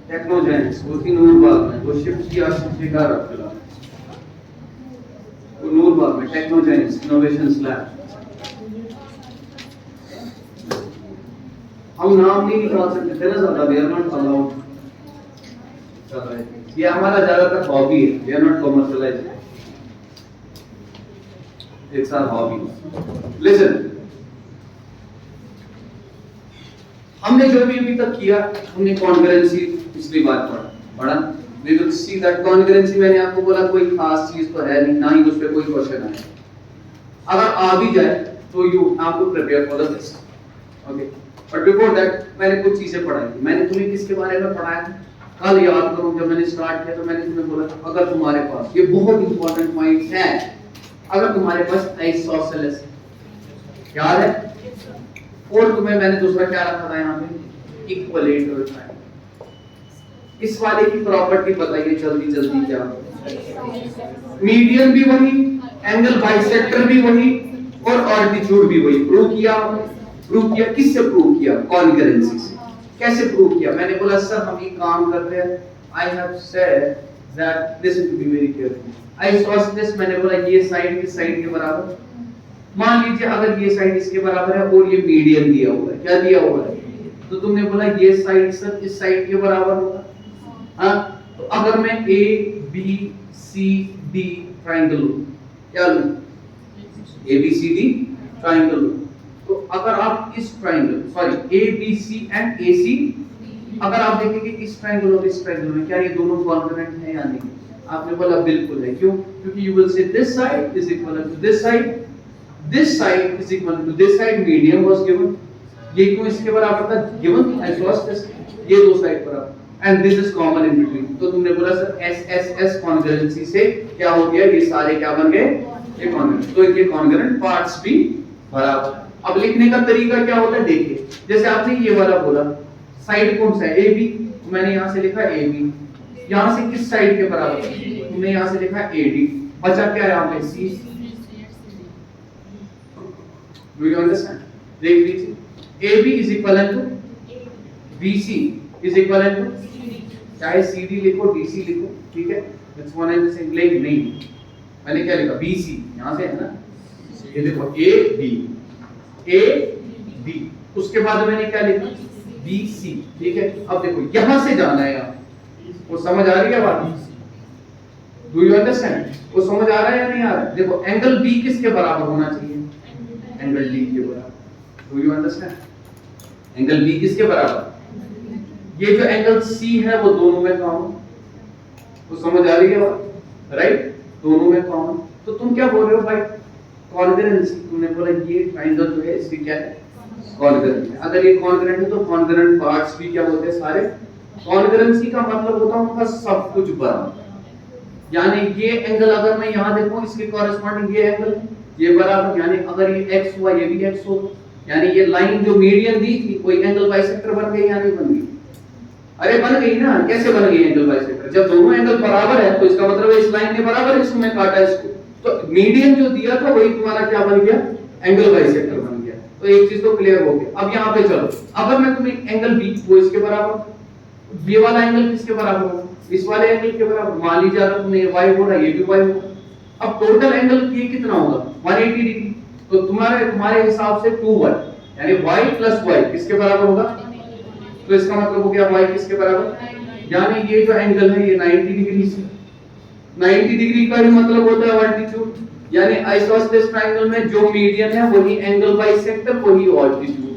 टेक्नोजेनिक्स वो थी नूरबाग में, वो शिफ्ट किया शिफ्टिकार फिलहाल वो नूरबाग में टेक्नोजेनिक्स इनोवेशंस लैब। हम नाम नहीं निकाल सकते थे ना ज्यादा, वी आर नॉट अलाउड। ये हमारा ज्यादातर हॉबी है, we are not commercialised, it's our hobby. Listen, हमने जो भी अभी तक किया, हमने कॉन्करेंसी पिछली बार पढ़ा। We will see that concurrency, मैंने आपको बोला कोई खास चीज तो है नहीं, ना ही उस पे कोई क्वेश्चन आए। अगर आ भी जाए तो you have to prepare for the test, okay. But before that मैंने कुछ चीजें पढ़ाई थी। मैंने तुम्हें किसके बारे में पढ़ाया था कल, याद करो जब मैंने स्टार्ट किया तो मैंने तुम्हें बोला था अगर तुम्हारे पास, ये बहुत इंपॉर्टेंट पॉइंट है, अगर तुम्हारे पास आइसोसेलेस याद है, और तुम्हें मैंने दूसरा क्या रखा था यहाँ पे, इक्विलेटरल ट्रायंगल। इस वाले की प्रॉपर्टी बताइए जल्दी जल्दी क्या, मीडियन भी वही, एंगल बाइसेक्टर भी वही, और ऑल्टीट्यूड भी वही। प्रूव किया, प्रूव किया किससे प्रूव किया, कॉन्करेंसी से। कैसे प्रूव किया, मैंने बोला सर हम ये काम कर रहे हैं, I have said that listen to be very careful, isosceles मैंने बोला ये साइड किस साइड के बराबर, मान लीजिए अगर ये साइड इसके बराबर है और ये मीडियन दिया हुआ है, क्या दिया हुआ है, तो तुमने बोला ये साइड सर इस साइड के बराबर होगा। हाँ, तो अगर मैं A B C D triangle लूं, क्या लूं, A B C D triangle लूं, तो अगर आप इस triangle, sorry A B C and A C, अगर आप देखेंगे इस ट्रायंगल और इस ट्रायंगल में क्या ये दोनों कॉन्ग्रुएंट है या नहीं, आपने बोला बिल्कुल है। क्यों, क्योंकि you will say this side is equal to this side, this side is equal to this side, medium was given, ये क्यों इसके बराबर था, given isosceles, ये दो साइड बराबर, and this is common in between। तो तुमने बोला sir S S S congruency से क्या हो गया, ये सारे क्या बन गए, ये congruent, तो इनके congruent parts भी बराबर। अब लिखने का तरीका क्या होता है, देखिए जैसे आपने ये वाला बोला, साइड कौन सा है, ए बी, मैंने यहाँ से लिखा ए बी, यहाँ से किस साइड के बराबर, तुमने यहाँ से लिखा ए डी, बचा क्या यहाँ पे सी। Do you understand? देख लीजिए AB is equivalent to BC is equivalent to, चाहे CD लिखो DC लिखो, ठीक है, it's one and the same। लेकिन नहीं, मैंने क्या लिखा BC, यहाँ से है ना, ये देखो AB, उसके बाद मैंने क्या लिखा BC, ठीक है। अब देखो यहाँ से जाना है, यहाँ वो समझ आ रही है बात, Do you understand? वो समझ आ रहा है या नहीं आ रहा है। देखो एंगल B किसके बराबर होना चाहिए, एंगल D के बराबर। Do you understand? Angle B किसके बराबर, ये जो एंगल C है वो दोनों में कॉमन, वो समझ आ रही है बात, राइट, दोनों में कॉमन। तो तुम क्या बोल रहे हो भाई, कॉन्ग्रुएंसी, तुमने बोला ये ट्रायंगल जो है इसकी क्या है, कॉन्ग्रुएंट है। अगर ये कॉन्ग्रुएंट है तो कॉन्ग्रुएंट पार्ट्स भी क्या होते हैं, सारे। कॉन्ग्रुएंसी का मतलब होता है उनका सब कुछ बराबर, यानी ये एंगल अगर मैं यहाँ देखूं इसके कॉरेस्पॉन्डिंग ये एंगल ये बराबर, यानी अगर ये x हुआ ये भी x होगा, यानी ये लाइन जो मीडियन दी थी कोई एंगल बाइसेक्टर बन गई या नहीं बन गई, अरे बन गई ना। कैसे बन गई एंगल बाइसेक्टर, जब दोनों एंगल बराबर है तो इसका मतलब है इस लाइन ने बराबर इसको मैं काटा इसको, तो मीडियन जो दिया था वही तुम्हारा क्या बन गया, एंगल बाइसेक्टर बन गया। तो एक चीज तो क्लियर हो गया। अब यहाँ पे चलो, अगर मैं तुम्हें एंगल बी वो इसके बराबर, ये वाला एंगल किसके बराबर होगा, इस वाले एंगल के बराबर। मान लीजिए अगर तुमने ये y बोला ये भी y होगा, अब टोटल एंगल ये कितना होगा 180 डिग्री, तो तुम्हारे हिसाब से 2y यानी y प्लस y किसके बराबर होगा, तो इसका मतलब हो गया y किसके बराबर, यानी ये जो एंगल है ये 90 डिग्री से, 90 डिग्री का ही मतलब होता है ऑल्टीट्यूड, यानी आइसोसेलेस ट्रायंगल में जो मीडियन है वही एंगल बाइसेक्टर वही ऑल्टीट्यूड।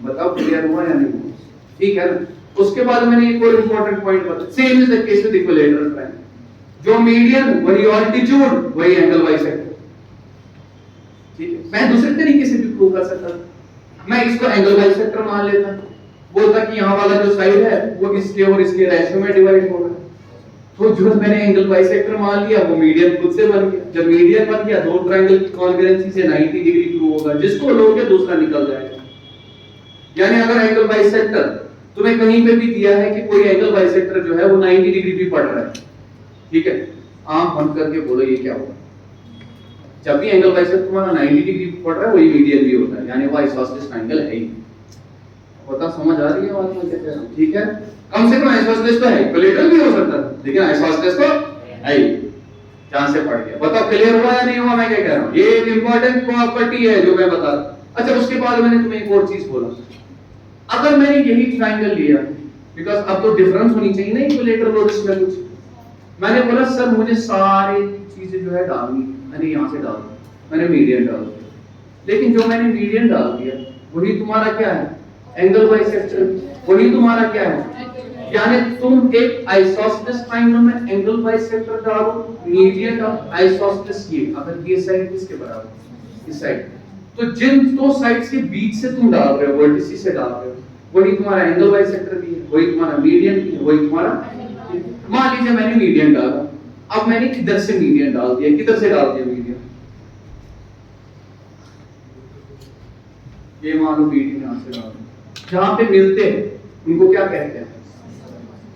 बताओ क्लियर हुआ या नहीं हुआ, ठीक है ना। उसके बाद मैंने एक और इंपॉर्टेंट पॉइंट बताया, same is the case with equilateral triangle, जो मीडियन वही ऑल्टीट्यूड वही एंगल बाइसेक्टर, ठीक है। मैं दूसरे तरीके से भी प्रूव कर सकता था, मैं इसको एंगल बाइसेक्टर मान लेता, बोलता कि यहाँ वाला जो साइड है वो इसके और इसके रेशियो में डिवाइड होगा, तो जो मैंने एंगल बाइसेक्टर मान लिया वो मीडियन खुद से बन गया। जब मीडियन बन गया दो ट्रायंगल की कॉन्ग्रुएंसी से 90 डिग्री प्रूव होगा, जिसको लोगे दूसरा निकल जाएगा। यानी अगर एंगल बाइसेक्टर तुम्हें कहीं पे भी दिया है कि कोई एंगल बाइसेक्टर जो है वो 90 डिग्री भी पड़ रहा है, ठीक है, आंख बंद करके बोलो ये क्या होगा, जब भी एंगल बाइसेक्टर तुम्हारा 90 डिग्री पड़ रहा है वही मीडियन भी होता है, यानी वो आइसोसेलेस ट्रायंगल है ही। पता समझ आ रही है बात मैं क्या कह रहा हूँ? ठीक है, कम से कम आइसोसेलेस तो है, इक्विलेटरल भी हो सकता है, लेकिन आइसोसेलेस तो है ही। जहां से पढ़ गया, बताओ क्लियर हुआ या नहीं हुआ मैं क्या कह रहा हूँ? ये एक इंपॉर्टेंट प्रॉपर्टी है जो मैं बता रहा हूँ। अच्छा, उसके बाद मैंने तुम्हें एक और चीज बोला, अगर मैंने यही ट्राइंगल लिया, बिकॉज अब तो डिफरेंस होनी चाहिए ना इक्विलेटरल और इसमें कुछ, मैंने बोला सर मुझे सारी चीजें जो है डालनी, मैंने यहाँ से डाल दिया, मैंने मीडियन डाल दिया, लेकिन जो मैंने मीडियन डाल दिया वही तुम्हारा क्या है? एंगल बाइसेक्टर, वही तुम्हारा क्या है? यानी तुम एक आइसोसेलेस ट्रायंगल में एंगल बाइसेक्टर डालो, मीडियन ऑफ आइसोसेलेस ये, अगर ये साइड किसके बराबर? इस साइड। तो जिन दो साइड्स के बीच से तुम डाल रहे हो, वर्टिसेस से डाल रहे हो, वही तुम्हारा एंगल बाइसेक्टर भी है, वही तुम्हारा मीडियन भी है, वही तुम्हारा, मान लीजिए मैंने मीडियन डाला, अब मैंने किधर से मीडियन डाल दिया, किधर से डाल दिया मीडियन? ये मान लो मीडियन यहां से डाल दिया, जहां पे मिलते हैं उनको क्या कहते हैं?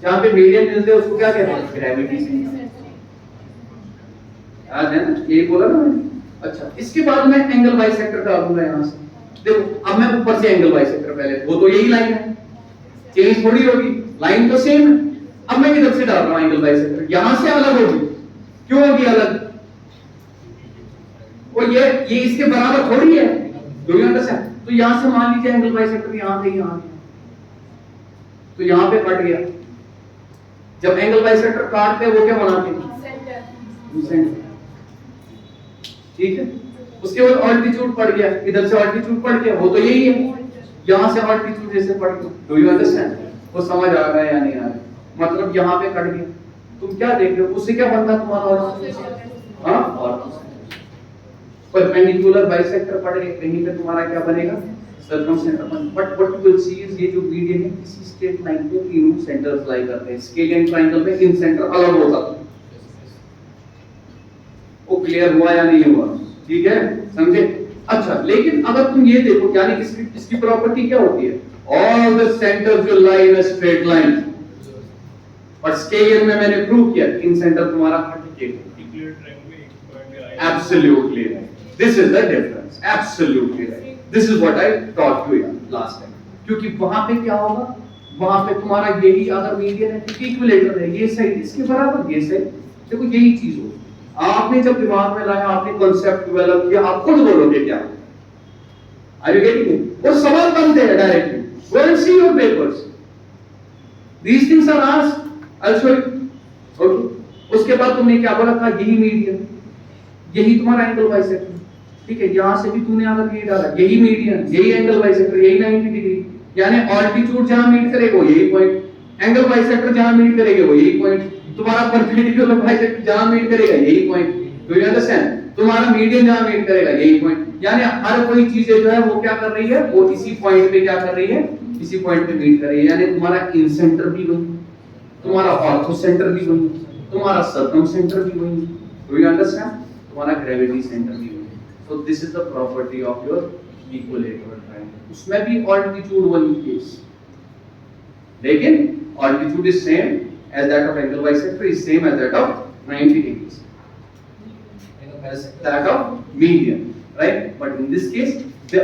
जहां पे मीडियन मिलते हैं उसको क्या कहते हैं? ग्रेविटी से। याद है ना, यही बोला ना मैंने। अच्छा, इसके बाद मैं एंगल बाइसेक्टर डालूंगा यहां से, देखो अब मैं ऊपर से एंगल बाइसेक्टर, पहले वो तो यही लाइन है, चेंज थोड़ी होगी, लाइन तो सेम है। अब मैं किधर से डाल रहा हूं एंगल बाइसेक्टर? यहां से अलग होगी, क्यों होगी अलग? और ये इसके बराबर थोड़ी है, डू यू अंडरस्टैंड? तो यहां से मान लीजिए एंगल बाइसेक्टर यहां से यहां, तो यहां पे कट गया। जब एंगल बाइसेक्टर काटते हैं वो क्या बनाते हैं? सेंटर। ठीक है, उसके बाद ऑल्टीट्यूड पड़ गया, इधर से ऑल्टीट्यूड पड़ गया, वो तो यही है, यहां से ऑल्टीट्यूड जैसे पड़ गया। Do you understand? वो समझ आ रहा है या नहीं आ रहा? मतलब यहां पे कट गया, तुम क्या देख रहे हो? उससे क्या बनता तुम्हारा? हां, और परपेंडिकुलर बाइसेक्टर पड़ गए, कहीं पे तुम्हारा क्या बनेगा? Circumcentre. But what you will see is ये जो मीडियन है किसी स्ट्रेट लाइन को तीनों सेंटर्स लाई करते हैं। स्केलियन ट्रायंगल में इन सेंटर अलग होता है। वो क्लियर हुआ या नहीं हुआ? ठीक है, समझे? अच्छा, लेकिन अगर तुम ये देखो, यानी इसकी प्रॉपर्टी क्या होती है? All the centres will lie in a straight line. और स्केलियन में मैंने प्रूव किया इन सेंटर तुम्हारा हटेगा। Absolutely right. This is the difference. Absolutely right. This is what I taught you last time. क्योंकि वहां पे क्या होगा? वहां पे तुम्हारा यही अगर मीडियन है, इक्विलेटरल है, ये साइड इसके बराबर, ये साइड, देखो यही चीज होगी। आपने जब दिमाग में लाया, आपने कॉन्सेप्ट डेवलप किया, आप खुद बोलोगे क्या? Are you getting it? वो सवाल बनते हैं directly. Go and see your papers. These things are asked. I'll show you. Okay. उसके बाद तुमने क्या बोला था? यही मीडियन, यही तुम्हारा एंगल बाइसेक्टर। ठीक है, यहां से भी तुमने अगर ये डाला, यही मीडियन, यही एंगल बाइसेक्टर, यही 90 डिग्री, यानी ऑल्टीट्यूड जहां मीट करेगा वो यही पॉइंट, एंगल बाइसेक्टर जहां मीट करेगा वो यही पॉइंट, तुम्हारा परपेंडिकुलर बाइसेक्टर जहां मीट करेगा यही पॉइंट। Do you understand? तुम्हारा मीडियन जहां मीट करेगा यही पॉइंट, यानी हर कोई चीजें जो है वो क्या कर रही है? वो इसी पॉइंट पे क्या कर रही है? इसी पॉइंट पे मीट कर रही है। यानी तुम्हारा इन सेंटर भी वही, तुम्हारा ऑर्थो सेंटर भी वही, तुम्हारा सर्कम सेंटर भी वही। Do you understand? तुम्हारा ग्रेविटी सेंटर भी वही। So this is the property of your equilateral triangle. उसमें भी ऑल्टीट्यूड वही केस, लेकिन altitude is same as that of angle bisector, is same as that of 90 degrees, as that of median, right? But in this case,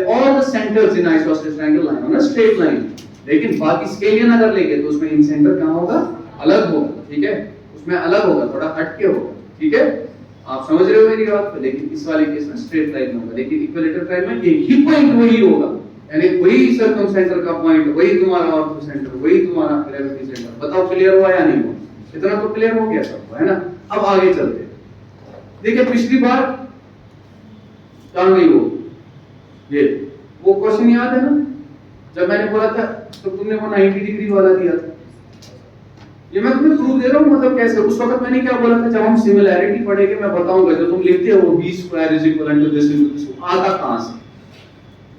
all the centers in isosceles triangle lie on a straight line. लेकिन बाकी scalene अगर लेंगे तो उसमें इन centre कहाँ होगा? अलग होगा। ठीक है, उसमें अलग होगा, थोड़ा हटके होगा। ठीक है, आप समझ रहे हो मेरी बात को? लेकिन इस वाले केस में स्ट्रेट लाइन होगा, लेकिन इक्विलेटरल ट्रायंगल में एक ही पॉइंट वही होगा, यानी वही सर्कम सेंटर का पॉइंट, वही तुम्हारा ऑर्थो सेंटर, वही तुम्हारा ग्रेविटी सेंटर। बताओ क्लियर हुआ या नहीं हुआ? इतना तो क्लियर हो गया सबको, है ना? अब आगे चलते हैं। देखिए पिछली बार जान गई ये वो क्वेश्चन याद है ना, जब मैंने बोला था तो तुमने वो 90 डिग्री वाला दिया था। ये मैं तुम्हें प्रूफ दे रहा हूँ, मतलब कैसे। उस वक्त मैंने क्या बोला था? जब हम सिमिलैरिटी पढ़ेंगे मैं बताऊंगा, जो तुम लिखते हो b square is equal to this into this, आता कहां से?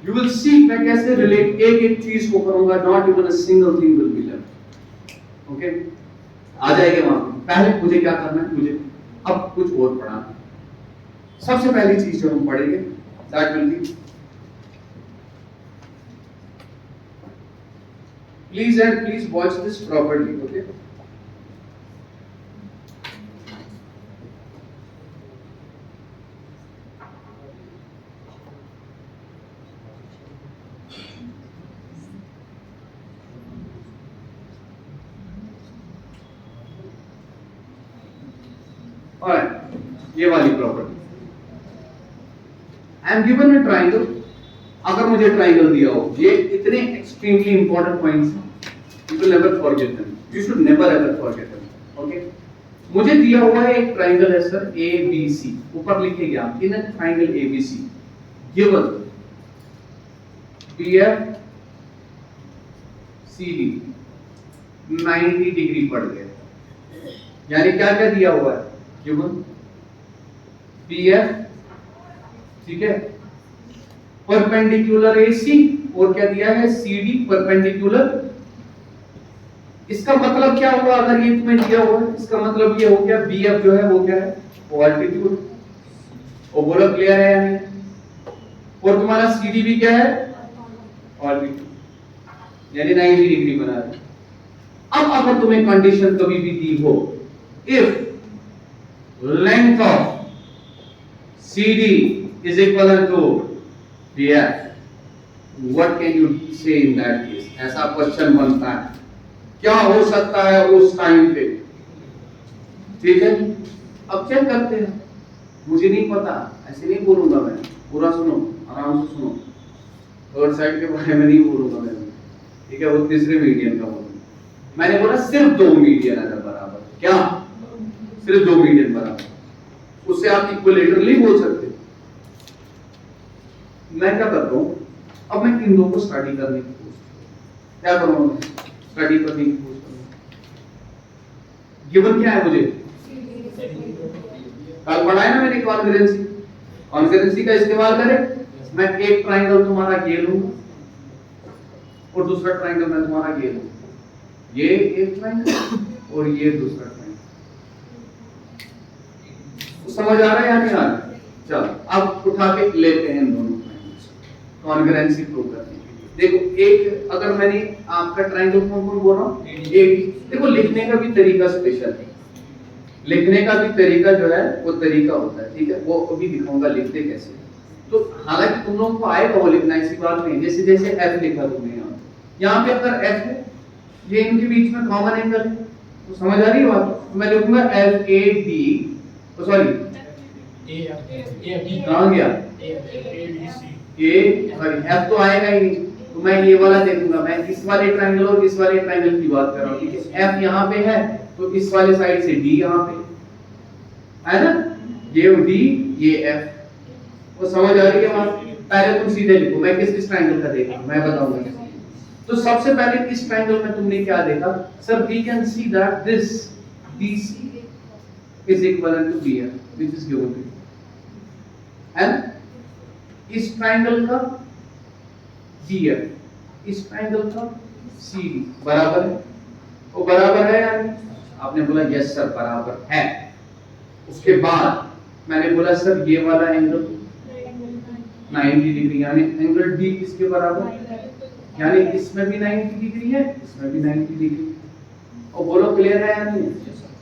यू विल सी मैं कैसे रिलेट एक एक चीज को करूंगा, not even a single thing will be left. Okay, आ जाएगा वहां। पहले मुझे क्या करना है? मुझे अब कुछ और पढ़ाना है। सबसे पहली चीज जो हम पढ़ेंगे that will be, please watch this properly. Okay, alright, ये वाली property. I am given a triangle. अगर मुझे ट्राइंगल दिया हो, ये इतने एक्सट्रीमली इंपॉर्टेंट पॉइंट्स हैं, you will never forget them, you should never ever forget them. Okay, मुझे दिया हुआ है एक ट्राइंगल है सर ए बी सी, ऊपर लिखेंगे आप in a triangle A B C given B F C D 90 degree पड़ गया। यानी क्या क्या दिया हुआ है, गिवन बी एफ, ठीक है, परपेंडिकुलर AC, और क्या दिया है CD परपेंडिकुलर। इसका मतलब क्या हुआ, अगर ये तुम्हें दिया हुआ है, इसका मतलब ये हो गया BF जो है वो क्या है, ऑल्टीट्यूड। और बोलो क्लियर है या नहीं? और तुम्हारा CD भी क्या है, ऑल्टीट्यूड, यानी 90 डिग्री बना है। अब अगर तुम्हें कंडीशन कभी भी दी हो, if length of CD is equivalent to BF, what can you say in that case? ऐसा क्वेश्चन बनता है, क्या हो सकता है उस टाइम पे, ठीक है? अब चेक करते हैं, मुझे नहीं पता, ऐसे नहीं बोलूंगा मैं, पूरा सुनो, आराम से सुनो, थर्ड साइड के बारे में नहीं बोलूंगा मैं, ठीक है? वो तीसरे मीडियन का बोलूंगा। मैंने बोला सिर्फ 2 मीडियन अगर बराबर, क्या सिर्फ 2 मीडियन बराबर, उससे आप इक्विलेटरली बोल सकते हो। मैं क्या करता हूं, अब मैं इन दो को स्टडी करने की कोशिश करूं, क्या करूंगा, स्टडी करने की कोशिश करूंगा। गिवन क्या है मुझे, कल पढ़ा है ना मैंने कॉन्करेंसी, कॉन्करेंसी का इस्तेमाल करें। मैं एक ट्राइंगल तुम्हारा ये लूंगा और दूसरा ट्राइंगल मैं तुम्हारा ये लूंगा, ये एक ट्राइंगल और ये दूसरा ट्राइंगल। समझ आ रहा है या नहीं आ रहा? चलो अब उठा के लेते हैं दोनों कॉन्करेंसी प्रूव करने के लिए। देखो, एक अगर मैंने आपका ट्रायंगल कौन कौन बोल रहा हूं, एक देखो, लिखने का भी तरीका स्पेशल है, लिखने का भी तरीका जो है वो तरीका होता है, ठीक है? वो अभी दिखाऊंगा लिखते कैसे। तो हालांकि तुम लोगों को आएगा वो लिखना, ऐसी बात नहीं। जैसे जैसे एफ लिखा तुमने यहाँ पे अगर एफ है, ये इनके बीच में कॉमन एंगल है, तो समझ आ रही है बात? तो मैं लिखूंगा एफ ए डी, सॉरी कहां गया, ए सॉरी एफ तो आएगा ही नहीं, तो मैं ये वाला देखूंगा। मैं इस वाले ट्रायंगल और इस वाले ट्रायंगल की बात कर रहा हूं, ठीक है? एफ यहाँ पे है तो इस वाले साइड से डी यहाँ पे है ना, ये डी ये एफ, वो समझ आ रही है बात? पहले तुम सीधे लिखो, मैं किस ट्रायंगल का देख रहा हूं मैं बताऊंगा। तो सबसे पहले इस ट्रायंगल में तुमने क्या देखा sir, we can see that this BC is equivalent to BF which is given to you, and इस ट्रायंगल का BF, इस ट्रायंगल का CD बराबर है, वो बराबर है यानी आपने बोला यस सर बराबर है। उसके बाद मैंने बोला सर ये वाला एंगल 90 डिग्री, यानी एंगल D किसके बराबर, यानी इसमें भी 90 डिग्री है, इसमें भी 90 डिग्री। और बोलो क्लियर है या नहीं,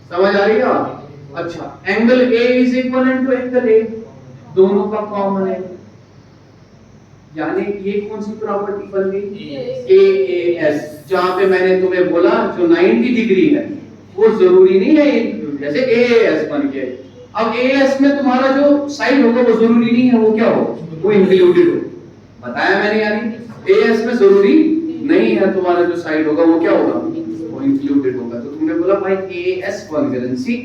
समझ आ रही है? अच्छा, angle A is equivalent to angle A, दोनों का कॉमन है, यानी ये कौन सी प्रॉपर्टी बन गई, AAS। जहां पे मैंने तुम्हें बोला जो 90 डिग्री है वो जरूरी नहीं है जैसे AAS बन गया। अब AAS में तुम्हारा जो साइड होगा वो जरूरी नहीं है वो क्या हो, वो इंक्लूडेड हो, बताया मैंने, यानी AAS में जरूरी नहीं है तुम्हारा जो साइड होगा वो क्या होगा, वो इंक्लूडेड होगा। तो तुमने बोला भाई AAS concurrency,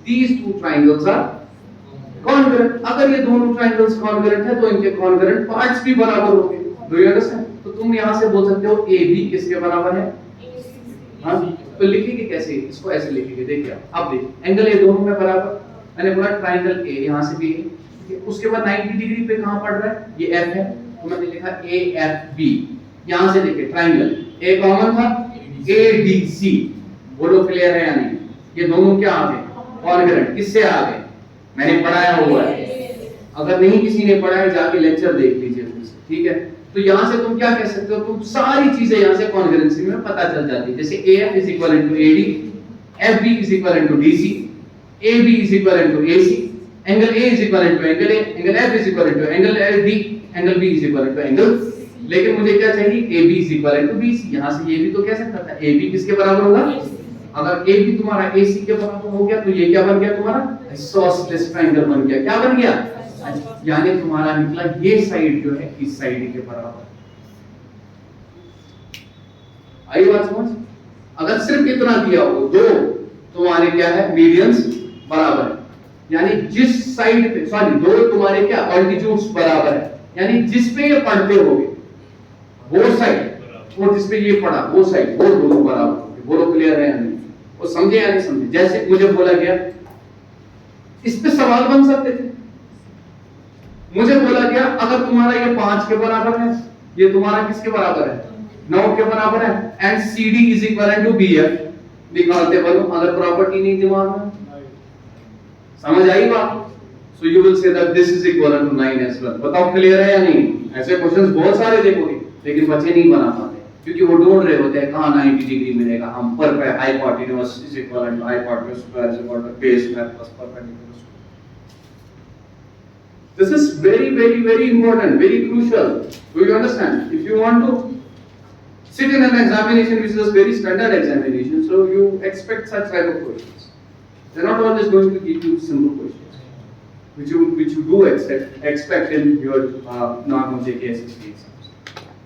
these two triangles are congruent. अगर ये दोनों ट्रायंगल्स कॉन्ग्रुएंट है तो इनके कॉन्ग्रुएंट पार्ट्स भी बराबर होंगे, डू यू अंडरस्टैंड? तो तुम यहां से बोल सकते हो AB किसके बराबर है, हां? तो लिखेंगे कैसे इसको, ऐसे लिखेंगे, देखिए अब देखिए एंगल A दोनों में बराबर, मैंने बोला ट्रायंगल A यहां से भी, ठीक है? उसके बाद 90 डिग्री पे कहां पड़ रहा है, ये F है, तो मैंने लिखा AFB। यहां से देखिए ट्रायंगल A कॉमन था, ADC, बोलो क्लियर है या नहीं? ये दोनों क्या आ गए, कॉन्ग्रुएंट। किससे आ गए, मैंने पढ़ाया हुआ है, अगर नहीं किसी ने पढ़ा है जाके लेक्चर देख लीजिए, ठीक है? तो यहां से तुम क्या कह सकते हो, तुम सारी चीजें यहां से कॉन्करेंसी में पता चल जाती है। जैसे AF is equivalent to AD, FB is equivalent to DC, AB is equivalent to AC, angle A is equivalent to angle A, angle F is equivalent to angle D, angle B is equivalent to angle. लेकिन मुझे क्या चाहिए, AB is equivalent to BC। यहां से ये भी तो कह सकता था AB किसके बराबर होगा, अगर ए भी तुम्हारा AC के बराबर हो गया तो ये क्या बन गया तुम्हारा आइसोसेलेस ट्रायंगल बन गया। क्या बन गया? यानी तुम्हारा निकला ये साइड जो है इस साइड के बराबर। आई बात समझ? अगर सिर्फ इतना दिया हो दो तुम्हारे क्या है मीडियंस बराबर है, यानी जिस साइड पे सॉरी दो तुम्हारे क्या ऑल्टीट्यूड्स बराबर है, यानी जिस पे ये पढ़ते होगे वो साइड और जिस पे ये पढ़ा वो साइड वो दोनों बराबर होंगे। बोलो क्लियर है या नहीं? वो समझे या नहीं समझे? जैसे मुझे बोला गया इस पे सवाल बन सकते थे। मुझे बोला गया अगर तुम्हारा ये 5 के बराबर है, ये तुम्हारा किसके बराबर है 9 के बराबर है, and CD is equal to BF निकालते बनो। अगर प्रॉपर्टी नहीं दिमाग में समझ आई बात? So you will say that this is equal to 9 as well. बताओ क्लियर है या नहीं? ऐसे क्वेश्चंस बहुत सारे देखोगे लेकिन बच्चे नहीं बना पाते क्योंकि वो ढूंढ रहे होते हैं कहां 90 डिग्री मिलेगा। हम पर hypotenuse is equal to hypotenuse square is equal to base square plus perpendicular. This is very important, very crucial. Do you understand? If you want to sit in an examination which is a very standard examination, so you expect such type of questions. They're not always going to give you simple questions, which you do expect in your normal JKSSC exams.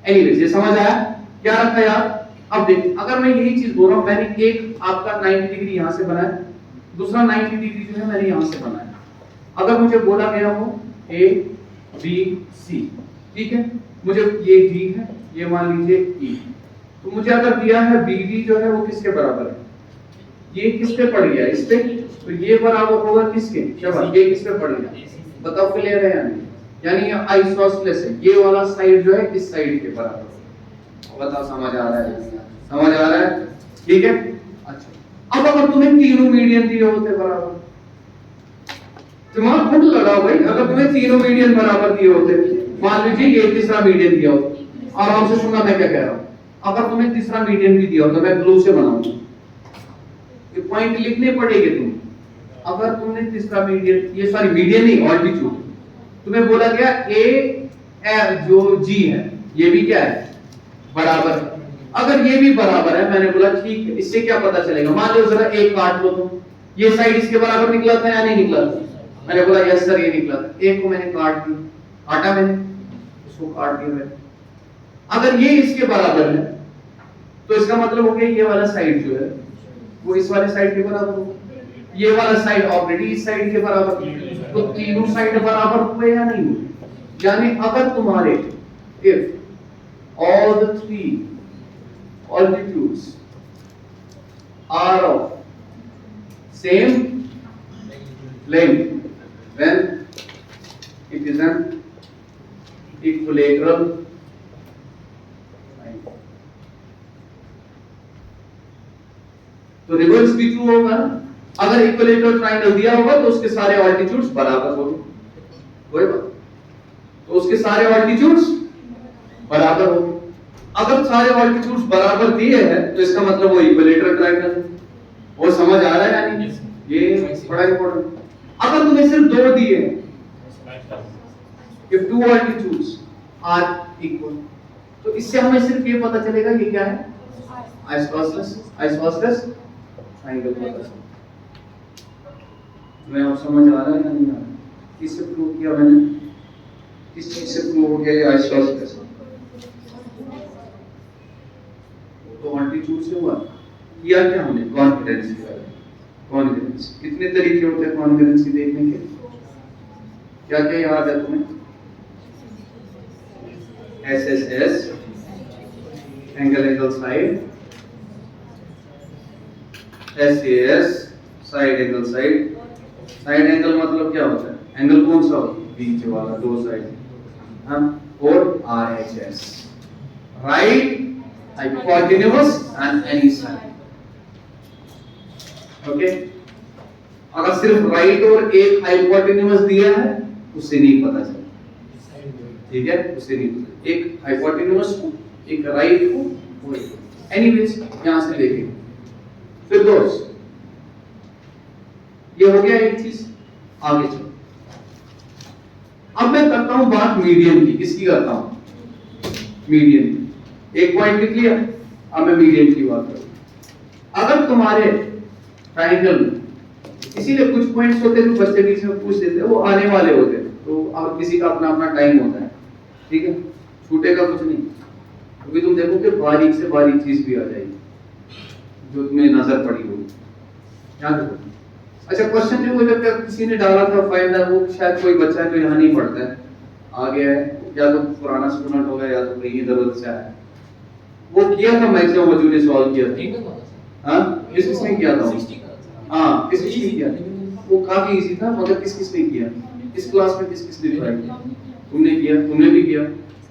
Anyways, ये समझ आया? क्या रखा यार? अब देख, अगर मैं यही चीज बोल रहा हूँ, मैंने एक आपका 90 डिग्री यहाँ से बनाया, दूसरा 90 डिग्री जो है मैंने यहाँ से बनाया। अगर मुझे बोला गया हो A B C, ठीक है, मुझे ये D है, ये मान लीजिए E, तो मुझे अगर दिया है BD जो है वो किसके बराबर है? ये किस पे पड़ गया? इस पे। तो ये बराबर होगा किसके? शाबाश, ये किस पे पड़ गया? बताओ क्लियर है या नहीं? यानी ये आइसोसेलेस है, ये वाला साइड जो है इस साइड के बराबर है। बताओ समझ आ रहा है? समझ आ रहा है? ठीक है। अच्छा, अब अगर तुम्हें तीनों मीडियन दिए होते बराबर, दिमाग खुद लगाओ भाई, अगर तुम्हें तीनों मीडियन बराबर दिए होते, मान लीजिए ये तीसरा मीडियन दिया हो, आराम से सुनना मैं क्या कह रहा हूं, अगर तुम्हें तीसरा मीडियन भी दिया हो तो मैं ग्लू से बनाऊंगा, ये पॉइंट लिखने पड़ेंगे तुम्हें। अगर तुमने तीसरा मीडियन, ये सॉरी मीडियन नहीं ऑल्टीट्यूड, तुम्हें बोला गया ए जो G है ये भी क्या है बराबर। अगर ये भी बराबर है, मैंने बोला ठीक है, इससे क्या पता चलेगा? मान लो जरा एक काट लो तुम, ये साइड इसके बराबर निकला था या नहीं निकला था? मैंने बोला यस सर ये निकला था। एक को मैंने काट दिया, काटा मैंने, इसको काट दिया मैंने। अगर ये इसके बराबर है तो इसका मतलब हो गया ये वाला साइड जो है वो इस वाले साइड के बराबर होगा, ये वाला साइड ऑलरेडी इस साइड के बराबर है, तो तीनों साइड बराबर हुए या नहीं हुए? यानी अगर तुम्हारे if all the three altitudes are of same length, then it is an equilateral triangle. तो रिवर्स भी ट्रू होगा ना? अगर इक्विलेटरल ट्रायंगल दिया होगा तो उसके सारे ऑल्टीट्यूड्स बराबर होंगे, कोई बात, तो उसके सारे ऑल्टीट्यूड्स बराबर होंगे। अगर सारे ऑल्टीट्यूड्स बराबर दिए हैं तो इसका मतलब वो इक्विलेटरल ट्रायंगल है। वो समझ आ रहा है या नहीं? ये बड़ा इंपॉर्टेंट। अगर तुम्हें सिर्फ दो दिए, if two altitudes are equal, तो इससे हमें सिर्फ ये पता चलेगा ये क्या है आइसोसेलेस ट्रायंगल पता चलेगा। मैं आप समझ आ रहा है या नहीं आ रहा? किससे प्रूव किया मैंने? किस चीज से प्रूव हो गया ये आइसोसेलेस? तो ऑल्टीट्यूड से हुआ। किया क्या हमने? कॉन्फिडेंस किया। कॉन्ग्रुएंस, कितने तरीके होते हैं कॉन्ग्रुएंसी देखने के? क्या क्या याद है तुम्हें? SSS angle side, SAS side angle side. Side angle मतलब क्या होता है? एंगल कौन सा होता है? बीच वाला, दो साइड, हाँ। और RHS right hypotenuse and any side. Okay, अगर सिर्फ राइट और एक हाइपोटेन्यूज दिया है उससे नहीं पता चलता, ठीक है, उससे नहीं पता। एक हाइपोटेन्यूज को, एक राइट को, एनीवेज यहां से देखेंगे। फिर दोस्त ये हो गया एक चीज। आगे चलो, अब मैं करता हूं बात मीडियन की। किसकी करता हूं? मीडियन की। एक पॉइंट लिख लिया, अब मैं मीडियन की बात करूं। अगर तुम्हारे ट्राइंगल में इसीलिए कुछ पॉइंट्स होते हैं जो बच्चे बीच में पूछ देते हैं, वो आने वाले होते हैं, तो अब किसी का अपना अपना टाइम होता है, ठीक है, छूटेगा कुछ नहीं, क्योंकि तुम देखो कि बारीक से बारीक चीज भी आ जाएगी जो तुम्हें नजर पड़ी होगी, याद रखो। अच्छा, क्वेश्चन जो वो जब किसी ने डाला था फाइंड वो शायद कोई बच्चा है जो यहाँ नहीं पढ़ता है, आ गया है, या तो पुराना स्टूडेंट होगा या तो कहीं इधर उधर से आया, वो किया था मैक्सिमम बच्चों ने सॉल्व किया था। हाँ, किसने किया था? हाँ, किसने किया? वो काफी इजी था, मगर किसने किया? इस क्लास में किसने ट्राई किया? तुमने किया, तुमने भी किया,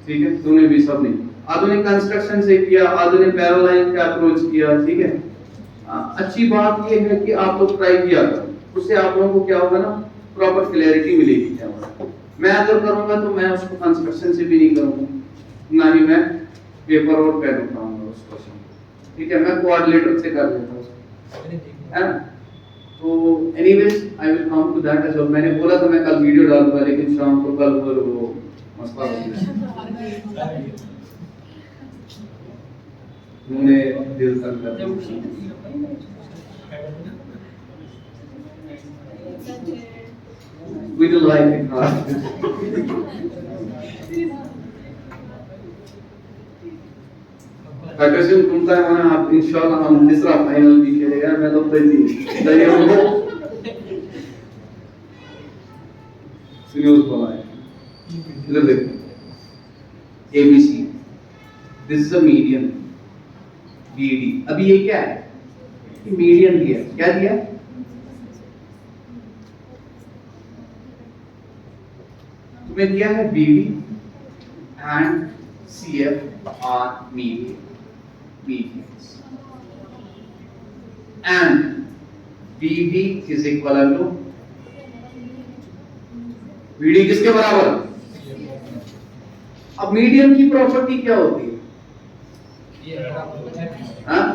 ठीक है, तुमने भी, सबने। आधुनिक कंस्ट्रक्शन से किया, आधुनिक पैरालाइन का अप्रोच किया, ठीक है। अच्छी बात ये है कि आप लोग ट्राई किया करो, उससे आप लोगों को क्या होगा ना, प्रॉपर क्लैरिटी मिलेगी क्या होगा। मैं अगर करूंगा तो मैं उसको कंस्ट्रक्शन से भी नहीं करूंगा, ना ही मैं पेपर और पेन उठाऊंगा उस क्वेश्चन, ठीक है, मैं कोऑर्डिनेटर से कर लेता हूं, है ना। तो anyways I will come to that as well. मैंने बोला था मैं कल वीडियो डालूंगा, लेकिन शाम को कल वो मसला हो गया, उन्होंने दिल तंग कर दिया। We do like it hard. प्रकाशन तुमचा है ना, आप इंशाल्लाह हम तीसरा फाइनल भी खेलेगा, मैं तो पहली तैयार हूं। सुनिए उस बोला है, इधर देखो, ABC, this is a median, BD। अभी ये क्या है? ये मीडियन दिया, क्या दिया? तुम्हें दिया है BD and CF are medians, and BD is equal to BD किसके बराबर? अब मीडियन की प्रॉपर्टी क्या होती है? हाँ,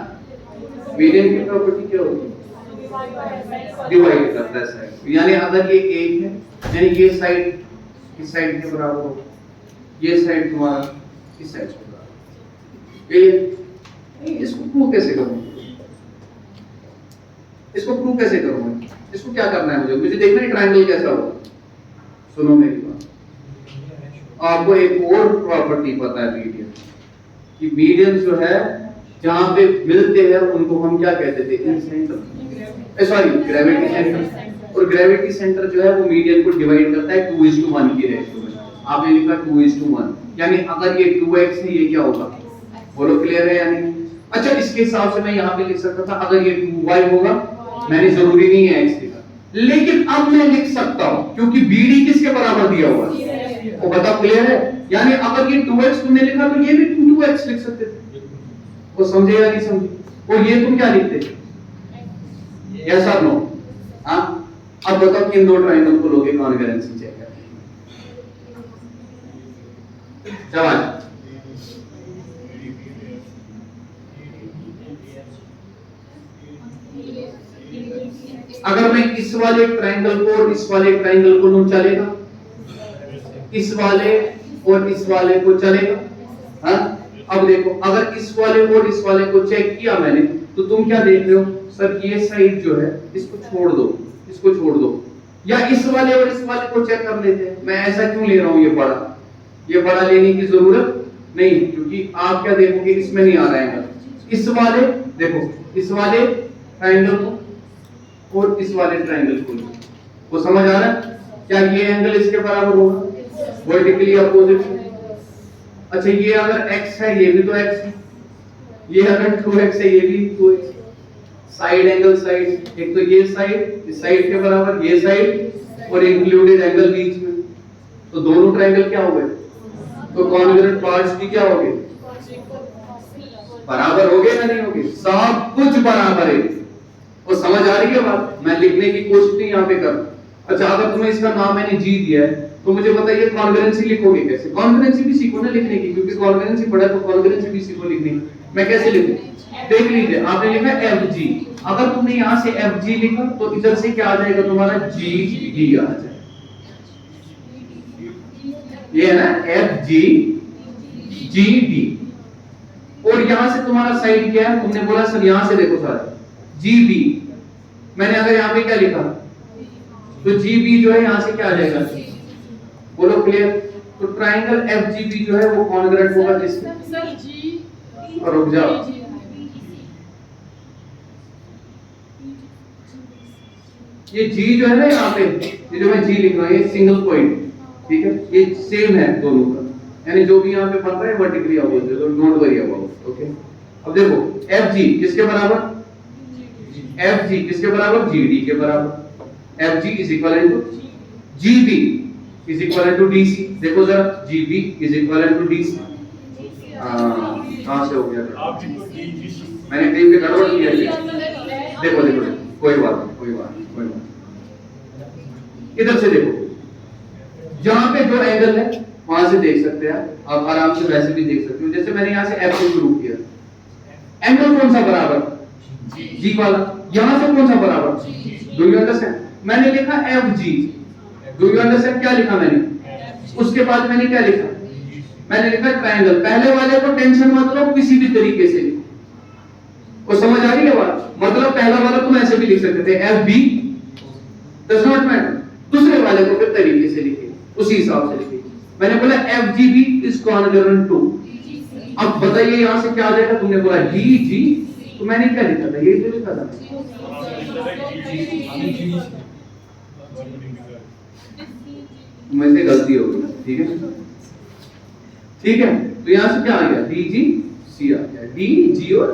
मीडियन की प्रॉपर्टी क्या होती है? डिवाइड करता है साइड, यानी अगर ये एक है, यानी ये साइड इस साइड के बराबर हो, ये साइड तुम्हारा इस साइड के बराबर, ये इसको प्रूव कैसे करूंगा? इसको प्रूव कैसे करूंगा? इसको क्या करना है मुझे देखना है ट्रायंगल कैसा होगा। सुनो मेरी बात, आपको एक और प्रॉपर्टी पता है मीडियन कि, मीडियन जो है जहां पे मिलते हैं उनको हम क्या कहते थे? इन सेंटर, सॉरी ग्रेविटी सेंटर। और ग्रेविटी सेंटर जो है वो मीडियन को डिवाइड करता है 2:1 की रेशियो में। आपने लिखा 2:1, यानी अगर ये 2x है, ये क्या होगा? बोलो, क्लियर है या नहीं? अच्छा, इसके हिसाब से मैं यहाँ पे लिख सकता था अगर ये 2y होगा, मैंने जरूरी नहीं है x लिखा, लेकिन अब मैं लिख सकता हूँ क्योंकि BD किसके बराबर दिया हुआ है, वो बताओ, क्लियर है? यानी अगर ये 2x तुमने लिखा तो ये भी 2x लिख सकते थे, वो समझे या नहीं समझे? और ये तुम क्या लिखते? यस और नो? हाँ, अब बताओ किन दो ट्रायंगल को लोगे कॉन्करेंसी चेक करके? जवाब अगर मैं इस वाले ट्रायंगल को और इस वाले ट्रायंगल को लूं, चलेगा? इस वाले और इस वाले को चलेगा? हाँ, अब देखो, अगर इस वाले और इस वाले को चेक किया मैंने, तो तुम क्या देख रहे हो? सर ये साइड जो है इसको छोड़ दो, इसको छोड़ दो, या इस वाले और इस वाले को चेक कर लेते हैं। मैं ऐसा क्यों ले रहा हूं? ये बड़ा लेने की जरूरत नहीं, क्योंकि आप क्या देखोगे, इसमें नहीं आ रहा है। इस वाले देखो, इस वाले ट्रायंगल को और इस वाले ट्रायंगल को, वो समझ आ रहा है? क्या ये एंगल इसके बराबर होगा? Vertically opposite. अच्छा, ये अगर x है, ये भी तो x है, ये अगर 2x है, ये भी 2x। साइड एंगल साइड, एक तो ये साइड, इस साइड के बराबर ये साइड, और इंक्लूडेड एंगल बीच में, तो दोनों ट्रायंगल क्या हो गए? तो कॉन्ग्रुएंट पार्ट्स भी क्या हो गए? बराबर हो गए या नहीं हो गए? सब कुछ बराबर है। वो समझ आ रही है बात? मैं लिखने की कोशिश नहीं यहाँ पे कर। अच्छा, अगर तुम्हें इसका नाम मैंने G दिया है, तो मुझे बताइए कॉन्ग्रुएंसी लिखोगे कैसे? कॉन्ग्रुएंसी भी सीखो ना लिखने की, क्योंकि कॉन्ग्रुएंसी पढ़ा है तो कॉन्ग्रुएंसी भी सीखो लिखने की। मैं कैसे लिखूं? देख लीजिए, आपने लिखा FG, अगर तुमने यहाँ से FG लिखा तो इधर से क्या आ जाएगा तुम्हारा? GD आ जाएगा। ये है ना FG GD, और यहाँ से तुम्हारा साइड क्या है? तुमने बोला सर यहाँ से देखो सारा, जीबी, मैंने अगर यहाँ पे क्या लिखा तो जीबी जो है यहाँ से क्या आ जाएगा, बोलो क्लियर। तो ट्राइंगल एफजीबी जो है वो कॉन्ग्रुएंट होगा किसके, सर जी और रुक जाओ, ये जी जो है ना यहाँ पे, ये जो मैं जी लिख रहा हूँ ये सिंगल पॉइंट, ठीक है, ये सेम है दोनों का, यानी जो भी यहाँ पे बन रहा है वर्टिकली अपोजिट, तो डोंट वरी अबाउट, ओके। अब देखो एफ जी किसके बराबर, एफ जी किसके बराबर, जी डी के बराबर, F G is equal to G B is equal to D C. देखो जरा G B is equal to D C, कहां से हो गया, मैंने कहीं पे गड़बड़ किया है, देखो देखो कोई बात नहीं, कोई बात नहीं, कोई बात नहीं। इधर से देखो, जहां पे जो एंगल है वहां से देख सकते हैं आप आराम से, वैसे भी देख सकते हो, जैसे मैंने यहाँ से एफ से शुरू किया, एंगल कौन सा बराबर, जी वाला, यहां से कौन सा बराबर, डू यू अंडरस्टैंड, मैंने लिखा F G, do you understand, क्या लिखा मैंने, उसके बाद मैंने क्या लिखा, मैंने लिखा ट्रायंगल, पहले वाले को टेंशन मत लो, किसी भी तरीके से लिखो, को समझ आ रही है बात, मतलब पहला वाला तुम ऐसे भी लिख सकते थे F B does not matter, दूसरे वाले को फिर तरीके से लिखिए, उसी हिसाब से लिखिए। मैंने बोला F G B is congruent to, अब बताइए यहां से क्या आ जाएगा, तुमने बोला डी जी, तो मैंने क्या लिखा था, यही तो लिखा था, मुझसे गलती हो गई, ठीक है ठीक है, तो यहां से क्या आ गया, डी जी सी आ गया, डी जी और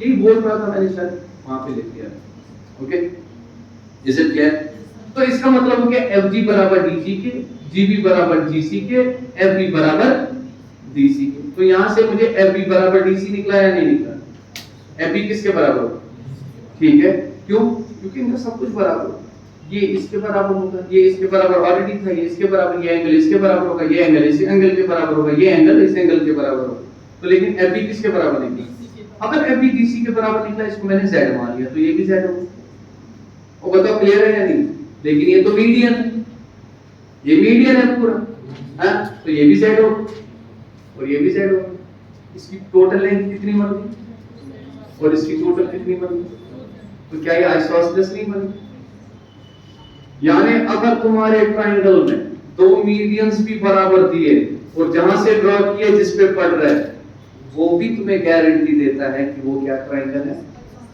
यही बोल रहा था मैंने, शायद वहां पे लिख दिया, ओके, इज इट क्लियर। तो इसका मतलब हो गया एफ जी बराबर डी जी के, जी बी बराबर जी सी के, एफ बी बराबर डी सी के। तो यहां से मुझे एफ बी बराबर डी सी निकला या नहीं निकला, एफ बी किसके बराबर होगा, ठीक है, क्यों, क्योंकि इनका सब कुछ बराबर होगा, ये इसके बराबर होगा, ये इसके बराबर ऑलरेडी था, ये इसके बराबर, ये एंगल इसके बराबर होगा, ये एंगल इस एंगल के बराबर होगा, ये एंगल इस एंगल के बराबर होगा, तो लेकिन एफ बी किसके बराबर निकला, अगर एफ बी डी सी के बराबर निकला, इसको मैंने z मान लिया, तो ये भी z होगा, और बताओ क्लियर है या नहीं, लेकिन ये तो मीडियन है, ये मीडियन है पूरा, है, तो ये भी z होगा और ये भी z होगा, इसकी टोटल लेंथ कितनी बन गई और इसकी टोटल कितनी बन गई, तो क्या ये आइसोसेलेस नहीं बनी, यानी अगर तुम्हारे ट्रायंगल में दो मीडियंस भी बराबर दिए और जहां से ड्रॉ किए जिस पे पड़ रहा है वो भी तुम्हें गारंटी देता है कि वो क्या ट्रायंगल है,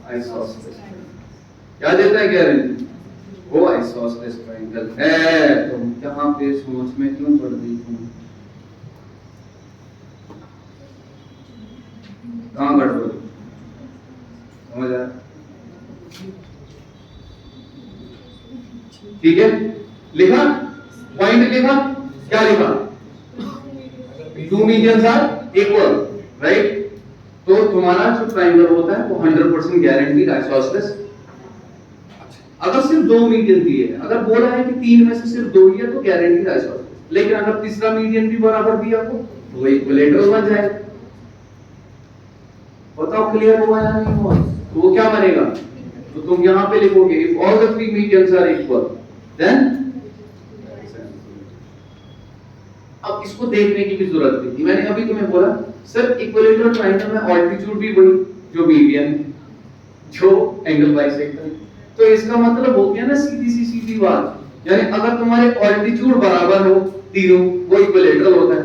आइसोसेलेस, क्या देता है गारंटी, वो आइसोसेलेस ट्रायंगल है। तुम यहाँ पे सोच में क्यों पड़ गई तुम, कहाँ गड़बड़, समझ आया, ठीक है, लिखा पॉइंट, लिखा क्या लिखा, two medians are equal, right, तो तुम्हारा जो ट्रायंगल होता है वो 100% गारंटीड आइसोसेलेस। अगर सिर्फ दो मीडियन दिए, अगर बोला है कि तीन में से सिर्फ दो ही है तो गारंटीड आइसोसेलेस, लेकिन अगर तीसरा मीडियन भी बराबर दिया हो तो वो इक्विलेटरल बन जाएगा। बताओ क्लियर हुआ या नहीं हुआ, तो वो क्या बनेगा, तो तुम यहाँ पे लिखोगे if all the three medians are equal then, अब इसको देखने की भी जरूरत नहीं थी, मैंने अभी तुम्हें बोला सर इक्विलेटरल ट्रायंगल में ऑल्टीट्यूड भी वही जो मीडियन जो एंगल बाइसेक्टर, तो इसका मतलब हो गया ना सीधी बात, यानी अगर तुम्हारे ऑल्टीट्यूड बराबर हो तीनों, वो इक्विलेटरल होता है,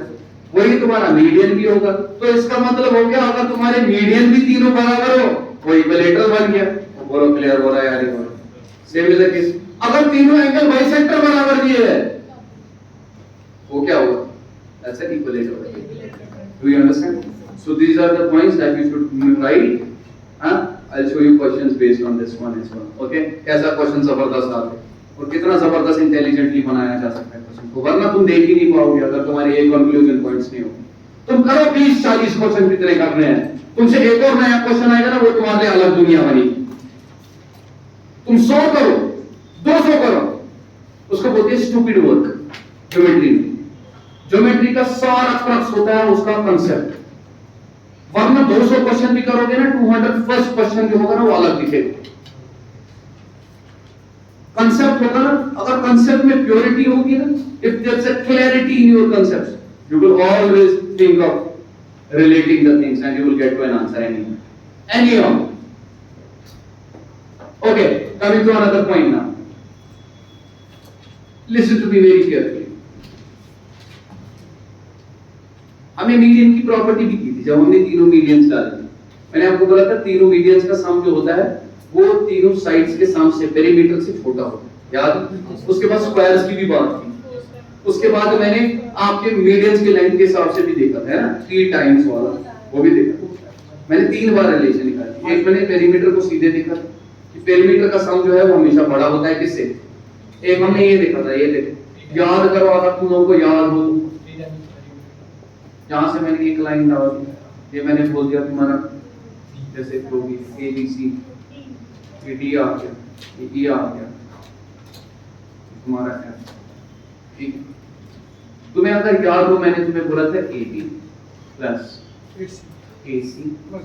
वही तुम्हारा मीडियन भी होगा, तो इसका मतलब हो गया अगर तुम्हारे मीडियन भी तीनों बराबर हो वो इक्विलेटरल बन गया। तो बोलो क्लियर हो रहा है यार, ये सेम इज द केस, अगर तीनों एंगल बाइसेक्टर बराबर दिए हैं वो क्या होगा, that's an equilateral, do you understand, so these are the points that you should write, हां, I will show you questions based on this one as well, okay, कैसा क्वेश्चन जबरदस्त आते हैं और कितना जबरदस्त इंटेलिजेंटली बनाया जा सकता है क्वेश्चन को, वरना तुम देख ही नहीं पाओगे अगर तुम्हारे ये कंक्लूजन पॉइंट्स नहीं हो। तुम करो 20-40 क्वेश्चन कितने करने हैं, तुमसे एक और नया क्वेश्चन आएगा ना वो तुम्हारे लिए अलग दुनिया बनेगी, तुम 100 करो 200 करो, उसको बोलते हैं स्टूपिड वर्क। ज्योमेट्री का सारा क्रक्स होता है उसका कंसेप्ट, वरना 200 क्वेश्चन भी करोगे ना 201st क्वेश्चन जो होगा ना वो अलग दिखेगा, कंसेप्ट होगा ना, अगर कंसेप्ट में प्योरिटी होगी ना, if there is a clarity in your concepts you will always think of relating the things and you will get to an answer anyhow। Coming to another point now. Listen to me very carefully. हमने median की property भी की थी जब हमने तीनों medians डाले थे। मैंने आपको बोला था तीनों मीडियंस का सम जो होता है वो तीनों साइड्स के सम से पेरीमीटर से छोटा होता है, याद? उसके बाद स्क्वायर्स की भी बात थी। उसके बाद मैंने आपके मीडियंस के लेंथ के हिसाब से भी देखा था, है ना, 3 टाइम्स वाला वो भी देखा। मैंने 3 बार रिलेशन निकाली। एक मैंने पेरीमीटर को सीधे देखा कि पेरीमीटर का सम जो है वो हमेशा बड़ा होता है किससे? एक हमने ये देखा था, ये देखो, याद करो अगर तुम लोगों को याद हो। यहां से मैंने एक लाइन डाल दी, ये मैंने बोल दिया तुम्हारा जैसे होगी ए बी सी, ये डी आ गया, ये ई आ गया, तुम्हारा एफ, ठीक। तुम्हें अगर याद हो मैंने तुम्हें बोला था A B plus A C plus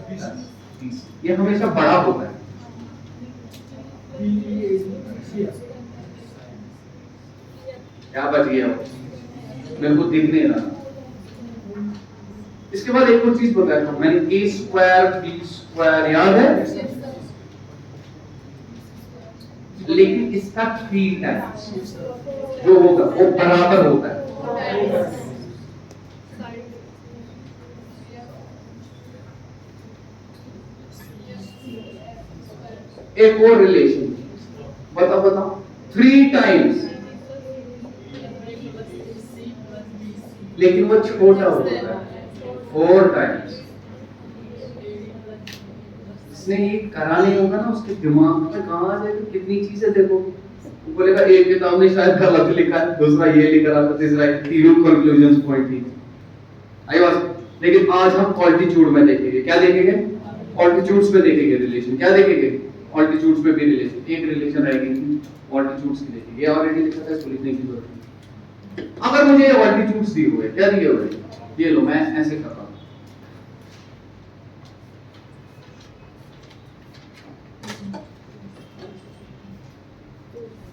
B C, ये हमेशा बड़ा होता है। क्या बच गया मेरे को दिख नहीं रहा। इसके बाद एक और चीज बताया था मैंने, ए स्क्वायर बी स्क्वायर, याद है? लेकिन इसका 3 टाइम्स जो होगा वो बराबर होता है। एक और रिलेशन बताओ 3 टाइम्स, लेकिन वो छोटा होता है 4 टाइम्स। इसने ये करा नहीं होगा ना, उसके दिमाग में कहां जाएगा, कितनी चीजें देखो। वो बोलेगा एक किताब में शायद गलत लिखा है, दूसरा ये लिख रहा था, तीसरा तीनों कंक्लूजन पॉइंट थी। आई बात। लेकिन आज हम ऑल्टीट्यूड में देखेंगे। क्या देखेंगे? ऑल्टीट्यूड्स में देखेंगे रिलेशन। क्या देखेंगे? ऑल्टीट्यूड्स में भी रिलेशन। एक रिलेशन रहेगी ऑल्टीट्यूड्स की देखेंगे। ये ऑलरेडी लिखा था, इसको लिखने की जरूरत नहीं। अगर मुझे ऑल्टीट्यूड्स दिए हुए, क्या दिए हुए, ये लो, मैं ऐसे करता हूं,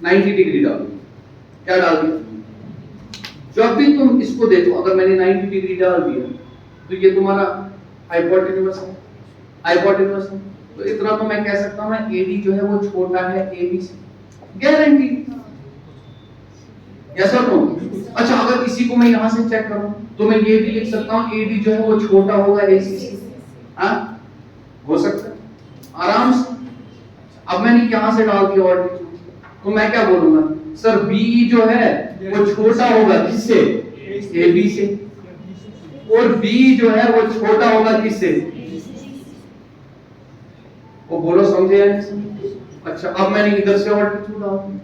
90 डिग्री डाल दो। क्या डाल दिया? जब भी तुम इसको देखो, अगर मैंने 90 डिग्री डाल दिया तो ये तुम्हारा हाइपोटेन्यूस है, हाइपोटेन्यूस है, तो इतना तो मैं कह सकता हूं एडी जो है वो छोटा है एबी से, गारंटी। यस और नो? अच्छा, अगर इसी को मैं यहां से चेक करूं तो मैं ये भी लिख सकता हूं एडी जो है वो छोटा होगा एसी से। हां, हो सकता है आराम से। अब मैंने यहां से डाल दिया ऑल्टीट्यूड, तो मैं क्या बोलूंगा, सर बी जो है वो छोटा होगा किससे? एबी से। और बी जो है वो छोटा होगा किससे? वो बोलो, समझे या नहीं समझे? अच्छा, अब मैंने इधर से ऑल्टीट्यूड डाल दिया,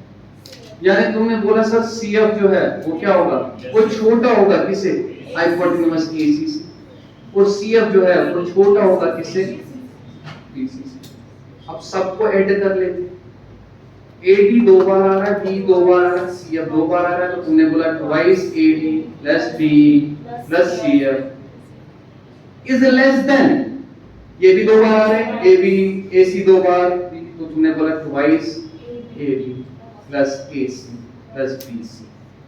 यानी तुमने बोला सर सीएफ जो है वो क्या होगा? वो छोटा होगा किससे? हाइपोटेन्यूस एसी से। और सीएफ जो है वो छोटा होगा किससे? बीसी से। अब सबको ऐड कर लेते, AD 2 बार आ रहा है, B 2 बार आ रहा है, CF 2 बार आ रहा है, तो तुमने बोला twice AD plus B plus CF is less than, ये भी 2 बार आ रहे हैं, AB AC 2 बार, तो तुमने बोला twice AD plus AC plus BC।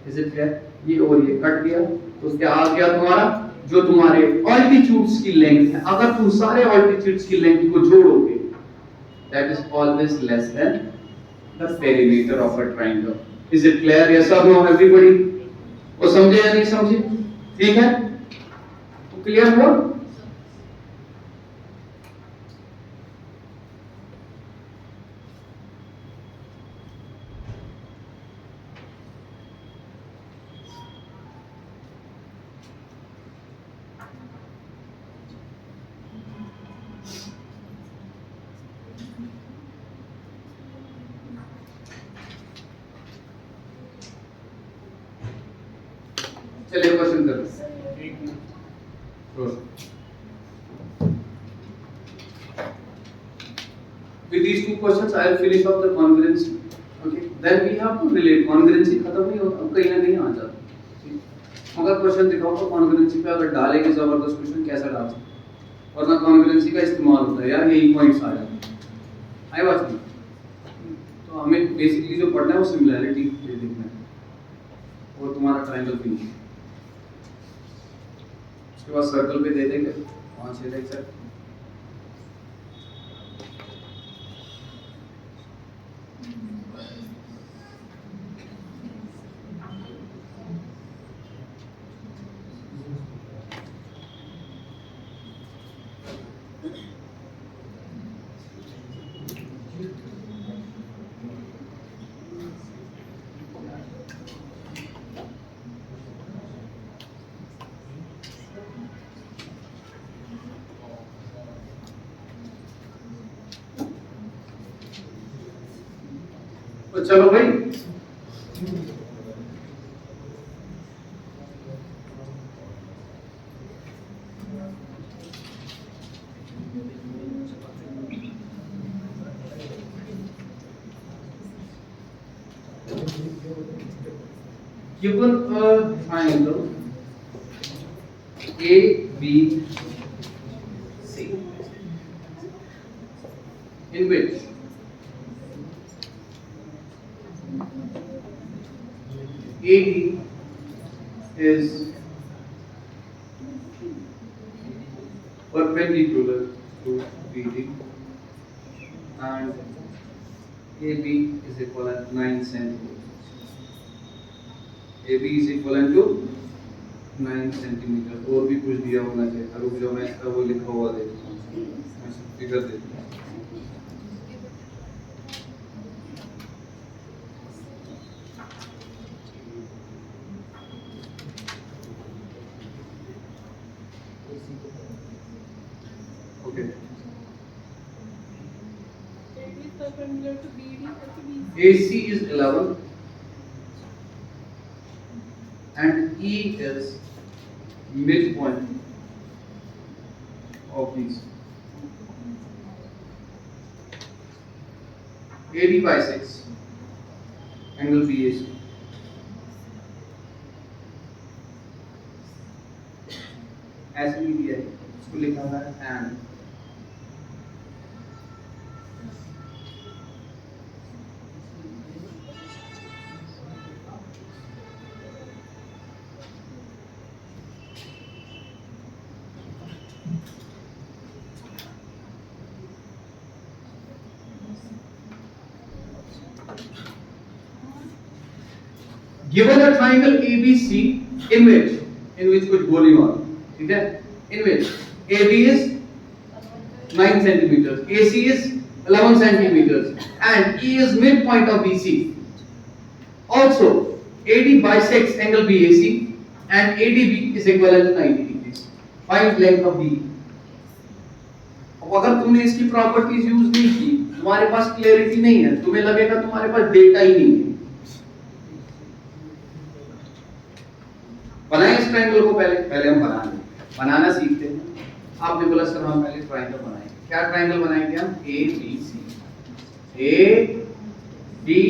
is it clear? ये और ये कट गया, तो क्या आ गया तुम्हारा? जो तुम्हारे ऑल्टीट्यूड्स की लेंथ है, अगर तुम सारे ऑल्टीट्यूड्स की लेंथ को जोड़ोगे, that is always less than the perimeter of a triangle. Is it clear? Yes or no everybody? वो समझे या नहीं समझे? ठीक है, तो क्लियर हुआ? चलिए क्वेश्चन करते हैं। With these 2 questions, I will finish off the congruency. Okay, then we have to relate. Congruency खत्म नहीं होता, कहीं ना कहीं आ जाता। अगर क्वेश्चन दिखाओ तो congruency पे अगर डालेंगे जबरदस्त क्वेश्चन कैसा डाल सकते, वरना congruency का इस्तेमाल होता है यार, यही पॉइंट्स आ जाते हैं। आई बात नहीं? तो हमें बेसिकली जो पढ़ना है वो सिमिलैरिटी देखना है और तुम्हारा ट्रायंगल फिनिश। उसके बाद सर्कल पे दे देंगे 5-6 लेक्चर। तो चलो भाई, given a triangle ABC in which AD is perpendicular to BD and AB is equivalent to 9 centimeters. AB is equivalent to 9 centimeter. और भी कुछ दिया होना चाहिए। रुक जाओ, मैं इसका वो लिखा हुआ देखता हूँ, मैं फिगर देता हूँ। Okay. AC is 11 and E is midpoint of these. AD by 6 angle BAC. ऐसे भी दिया है, इसको लिखा हुआ है and given a triangle ABC in which कुछ गोली मारो, ठीक है, in which AB is 9 centimeters, AC is 11 centimeters and E is midpoint of BC. Also AD bisects angle BAC and ADB is equivalent to 90 degrees. Find length of BE. अब अगर तुमने इसकी properties use नहीं की, तुम्हारे पास clarity नहीं है, तुम्हें लगेगा तुम्हारे पास डेटा ही नहीं है। बनाए इस ट्रायंगल को, पहले हम बनाना सीखते हैं। आपने बोला सर हम पहले ट्रायंगल बनाएंगे। क्या ट्रायंगल बनाएंगे हम? A B C, A B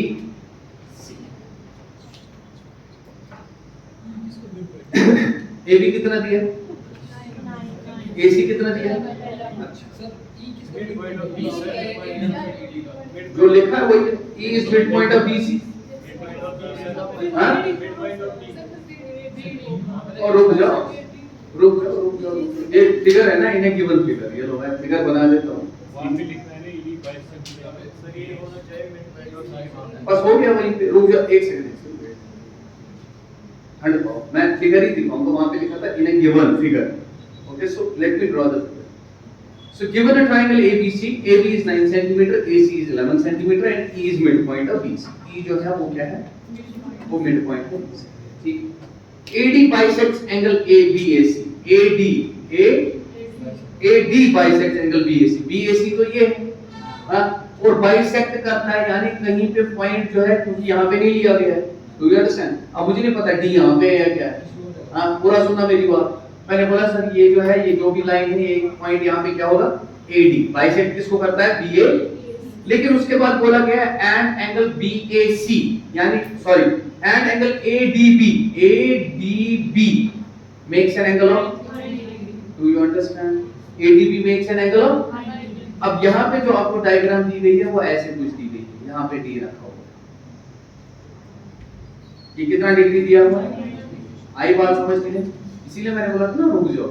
C. A B कितना दिया? ए सी कितना दिया? अच्छा सर, ई किस मिडपॉइंट ऑफ बी सी, जो लिखा है वही, E is midpoint of B C. हां, और रुक जाओ, ये फिगर है ना, इन्हें गिवन फिगर, ये लो मैं फिगर बना देता हूँ। वहां पे लिखना है ना, ई बाय सर ये होना चाहिए मिडपॉइंट ऑफ साइड। बस हो गया वहीं पे, रुक जाओ एक सेकंड। मैं फिगर ही दिखाऊंगा, वहां पे लिखा था इन्हें given figure. Okay, so let me draw the figure. So given a triangle ABC, AB is 9 cm, AC is 11 cm and E is midpoint of BC। E जो है वो क्या है? वो midpoint है BC, ठीक। AD bisects angle ABAC, AD bisects angle BAC, BAC तो ये है, हाँ, और बाइसेक्ट करता है यानी कहीं पे पॉइंट जो है, क्योंकि यहाँ पे नहीं लिया गया है। Do you understand? अब मुझे नहीं पता डी यहाँ पे है या क्या है, हाँ, पूरा सुनना मेरी बात। मैंने बोला सर ये जो है, ये जो भी लाइन है, एक पॉइंट यहाँ पे क्या होगा? AD बाइसेक्ट किसको करता है? BA। लेकिन उसके बाद बोला गया एंड एंगल BAC, यानी sorry and angle ADB makes an angle of, do you understand? ADB makes an angle of, अब यहाँ पे जो आपको डायग्राम दी गई है वो ऐसे कुछ दी गई है, यहाँ पे डी रखा हुआ है, ये कितना डिग्री दिया हुआ है? आई बात समझ गए? इसीलिए मैंने बोला था ना रुक जाओ।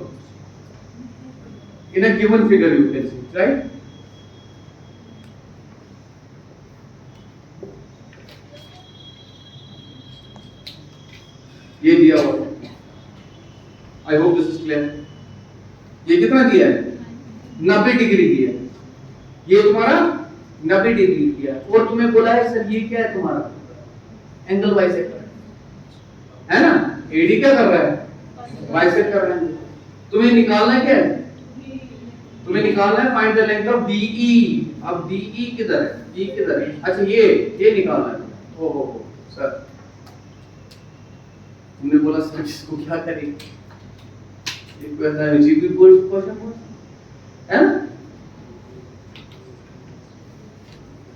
In a given figure you can see, right? ये दिया हुआ है, I hope this is clear. ये कितना दिया है? 90 डिग्री दिया है, ये तुम्हारा 90 डिग्री दिया है, और तुम्हें बोला है सर ये क्या है तुम्हारा एंगल बाइसेक्टर है ना। एडी क्या कर रहा है? बाइसेक्ट कर रहा है। तुम्हें निकालना है क्या है? तुम्हें निकालना है find the length of DE। अब DE किधर है? E किधर है? अच्छा ये निकालना है। ओ हो सर, तुमने बोला सर इसको क्या करें? ये कोई ऐसा जीपी क्वेश्चन है ना?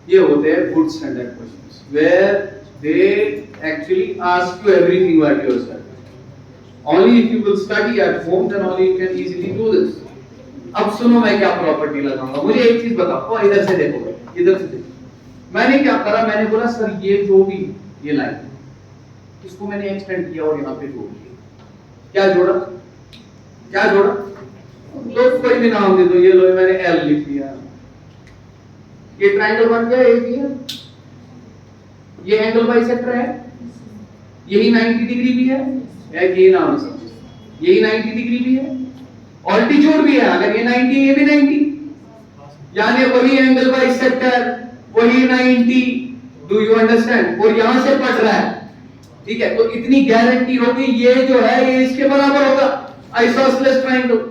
ये होते हैं good standard questions where they actually ask you everything what you are only if you will study at home then only you can easily do this। अब सुनो मैं क्या प्रॉपर्टी लगाऊंगा, मुझे एक चीज बताओ, इधर से देखो, इधर से देखो। मैंने क्या करा, मैंने बोला सर ये जो भी ये लाइन इसको मैंने एक्सटेंड किया और यहाँ पे जोड़ दिया। क्या जोड़ा? क्या जोड़ा? तो कोई भी नाम दे दो, ये लो मैंने L लिख दिया, ये ट्रायंगल बन गया एक ये। ये एंगल बाइसेक्टर है, यही 90 डिग्री भी है, ये नाम समझो, यही 90 डिग्री भी है, ऑल्टीट्यूड भी है, अगर ये 90 ये भी 90, यानी वही एंगल बाइसेक्टर वही 90। Do you understand? और यहां से पढ़ रहा है, ठीक है, तो इतनी गारंटी होगी ये जो है ये इसके बराबर होगा आइसोसेलेस ट्रायंगल।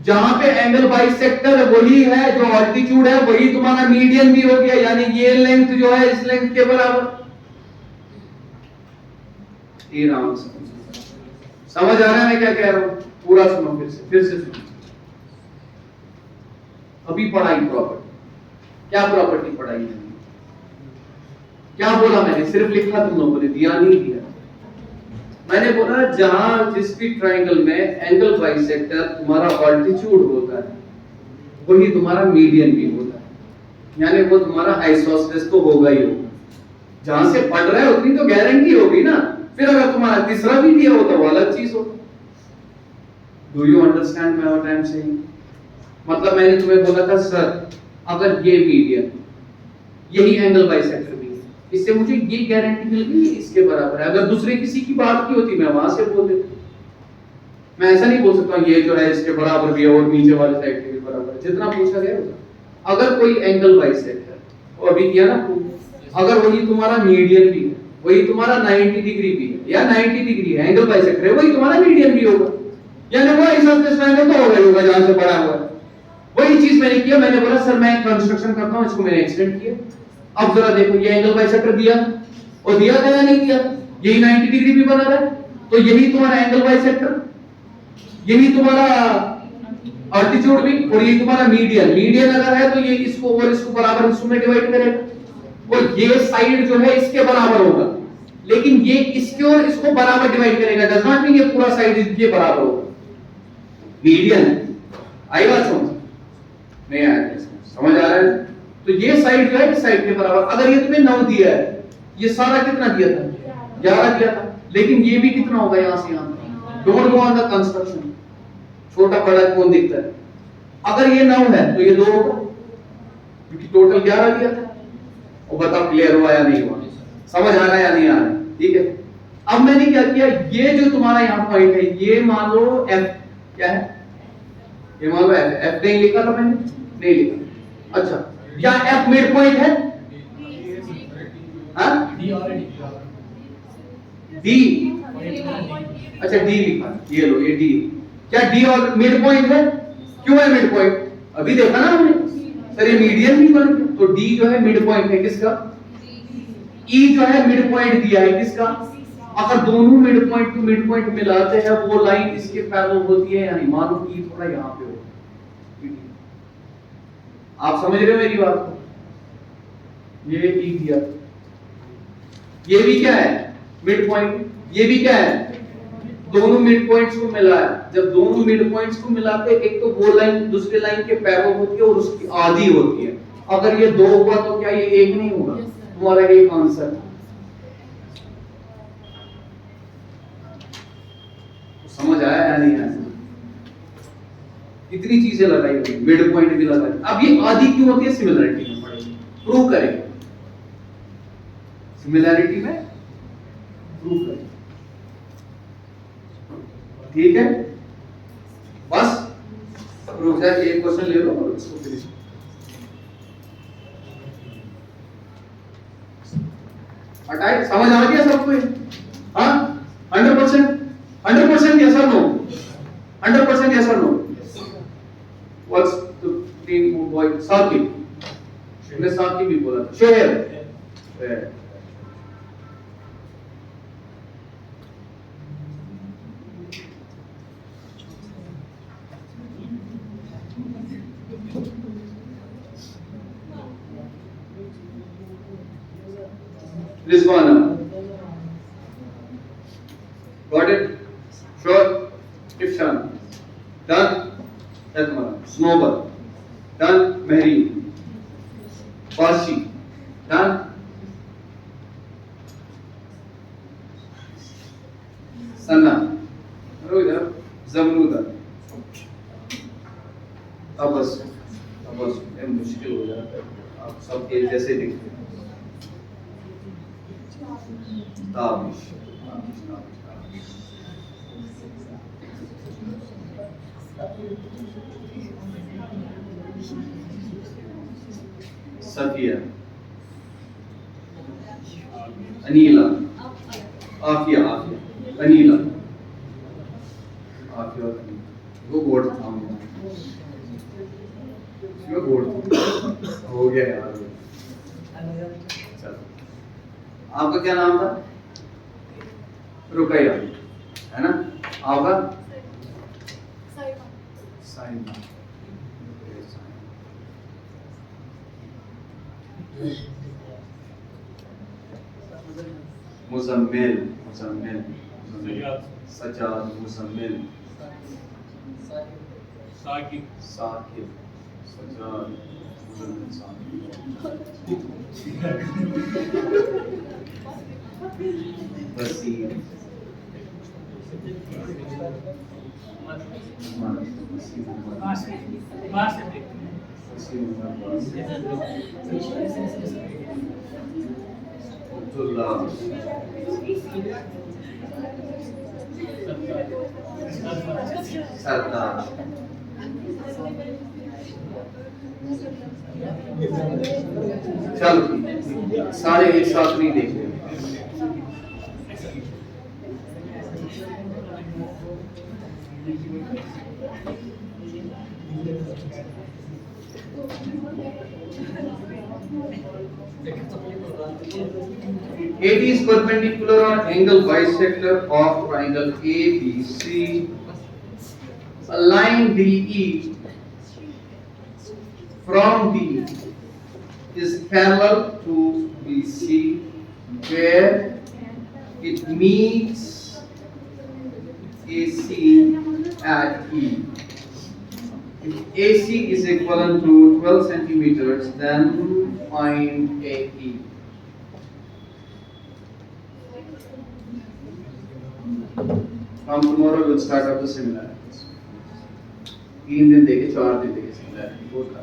जहां पे एंगल बाइसेक्टर वही है, जो ऑल्टीट्यूड है वही तुम्हारा मीडियन भी हो गया, यानी ये लेंथ जो है इस लेंथ के बराबर। ये नाम समझ आ रहा है मैं क्या कह रहा हूं? पूरा सुनो, फिर से सुनो। अभी पढ़ाई प्रॉपर्टी, क्या प्रॉपर्टी पढ़ाई मैंने? क्या बोला मैंने? सिर्फ लिखा तुम लोगों ने, दिया नहीं दिया। मैंने बोला जहां जिस भी ट्रायंगल में एंगल बाइसेक्टर तुम्हारा ऑल्टीट्यूड होता है वही तुम्हारा मीडियन भी होता है, यानी वो तुम्हारा आइसोसेलेस तो होगा ही होगा। जहां से पढ़ रहा है उतनी तो गारंटी होगी ना। फिर अगर तुम्हारा तीसरा भी दिया होता वो अलग चीज होता। Do you understand my what I am saying? मतलब मैंने तुम्हें बोला था सर अगर ये मीडियन यही एंगल बाइसेक्टर भी है, इससे मुझे ये गारंटी मिल गई इसके बराबर है। अगर दूसरे किसी की बात की होती मैं वहां से बोल देता, मैं ऐसा नहीं बोल सकता ये जो है इसके बराबर भी है और नीचे वाले साइड के भी बराबर है, जितना पूछा गया होगा। अगर कोई एंगल बाइसेक्टर, वो अभी किया ना, अगर वही तुम्हारा मीडियन भी है, वही तुम्हारा 90 डिग्री भी है या 90 डिग्री है, एंगल बाइसेक्टर है, वही तुम्हारा मीडियन भी होगा, यानी वो आइसोसेलेस ट्रायंगल तो होगा ही होगा जहां से पढ़ा हुआ है। वही चीज मैंने किया, मैंने बोला सर मैं कंस्ट्रक्शन करता हूं, इसको मैंने एक्सटेंड किया। अब जरा देखो ये एंगल बाइसेक्टर दिया और दिया था या नहीं दिया? यही 90 डिग्री भी बना रहा है, तो यही तुम्हारा एंगल बाइसेक्टर, यही तुम्हारा ऑल्टीट्यूड भी, और यही तुम्हारा मीडियन। मीडियन अगर है तो ये इसको और इसको बराबर हिस्सों में डिवाइड करेगा और ये साइड जो है इसके बराबर होगा, लेकिन ये इसके और इसको बराबर डिवाइड करेगा। डज नॉट मीन ये पूरा साइड इसके बराबर होगा। मीडियन है, आई बात समझ नहीं आया? समझ आ रहा है? तो ये साइड जो है इस साइड के बराबर। अगर ये तुम्हें 9 दिया है, ये सारा कितना दिया था? 11 दिया था, लेकिन ये भी कितना होगा यहां से यहां? Don't go on the construction, छोटा बड़ा कौन दिखता है? अगर ये 9 है तो ये 2 होगा, क्योंकि टोटल 11 दिया था। और बताओ क्लियर हुआ या नहीं हुआ? समझ आ रहा है या नहीं आ रहा है? ठीक है। अब मैंने क्या किया, ये जो तुम्हारा यहाँ पॉइंट है, ये मान लो F क्या है, ये मान लो F नहीं लिखा था मैंने, नहीं लिखा। अच्छा, क्या F मिड पॉइंट है? हाँ? D, अच्छा D लिखा, ये लो ये D। क्या D और मिड पॉइंट है? क्यों है मिड पॉइंट? अभी देखा ना हमने, सर ये मीडियन भी बन गया, तो D जो है मिड पॉइंट है किसका? E जो है मिड पॉइंट दिया है किसका? अगर दोनों mid point two mid point मिलाते हैं वो लाइन इसके पैरेलल होती है, यानी मानो E थोड़ा यहां पे हो। आप समझ रहे हो मेरी बात को? ये E दिया, ये भी क्या है? Mid point. ये भी क्या है? दोनों मिड पॉइंट्स को मिलाया। जब दोनों मिड पॉइंट्स को मिलाते एक तो वो लाइन दूसरे लाइन के पैरेलल होती है और उसकी आधी होती है। अगर ये 2 हुआ तो क्या ये 1 नहीं होगा? तुम्हारा एक आंसर। समझ आया या नहीं आया? इतनी चीजें लगाई हुई, मिड पॉइंट भी लगाई। अब ये आधी क्यों होती है? सिमिलरिटी में पढ़ेंगे, प्रूव करेंगे। सिमिलरिटी में प्रूफ करें। ठीक है, बस रुक जाए, एक क्वेश्चन ले लो और उसको फिनिश। हटाए, समझ आ गया सबको? हाँ, 100%, 100% यस और नो, 100% यस और no. What's the name of boy? Sakib, मैंने साकिब भी बोला था। शेर, Rizwana. Got it? Sure? Ifshan. Done? Atmara. Snowball. Done? Mehri. Fashi. Done? Sanna. Zamruda. अब बस ये मुश्किल हो जाता है, आप सबके जैसे दिखते हैं। सफिया, अनीला, आफिया, अनीला, आफिया, वो बोर्ड था हो गया यार। चलो, आपका क्या नाम था? रुकैया, है ना? आपका? साइमा। मुजम्मिल, सजाद, मुजम्मिल, साकिब, सजाद, मुजम्मिल, साकिब, वसीम, सरदार। चलो सारे एक साथ नहीं देख रहे। AD is perpendicular on angle bisector of triangle ABC. A line DE from D is parallel to BC where it meets AC at E. If AC is equivalent to 12 centimeters, then find AE. From tomorrow we'll start up the similarities. 3 दिन देंगे, 4 दिन देंगे similarity को का।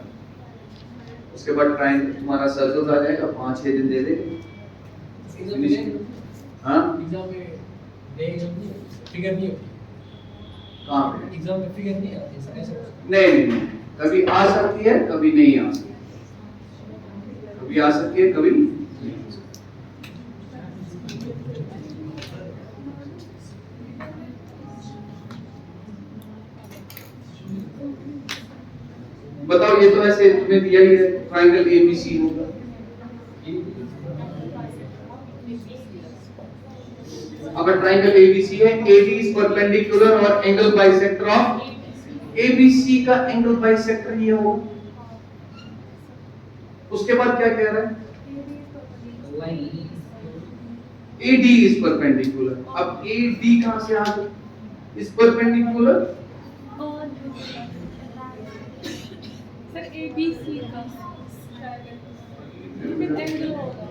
उसके बाद triangle तुम्हारा circle आ जाएगा, 5-6 दिन दे देंगे। हाँ, एग्जाम में फिगर नहीं होती। कहाँ पे? एग्जाम में फिगर नहीं आती ऐसा? नहीं, कभी आ सकती है, कभी नहीं आ सकती, कभी आ सकती है, कभी नहीं। बताओ, ये तो ऐसे तुम्हें दिया ही है, ट्राइंगल एबीसी होगा। अगर ट्राइंगल एबीसी है, एडी इज परपेंडिकुलर और एंगल बाइसेक्टर ऑफ एबीसी का एंगल बाइसेक्टर ये होगा। उसके बाद क्या कह रहा है? AD is perpendicular. अब एडी कहां से आ गया? इज परपेंडिकुलर सर ABC का एंगल होगा,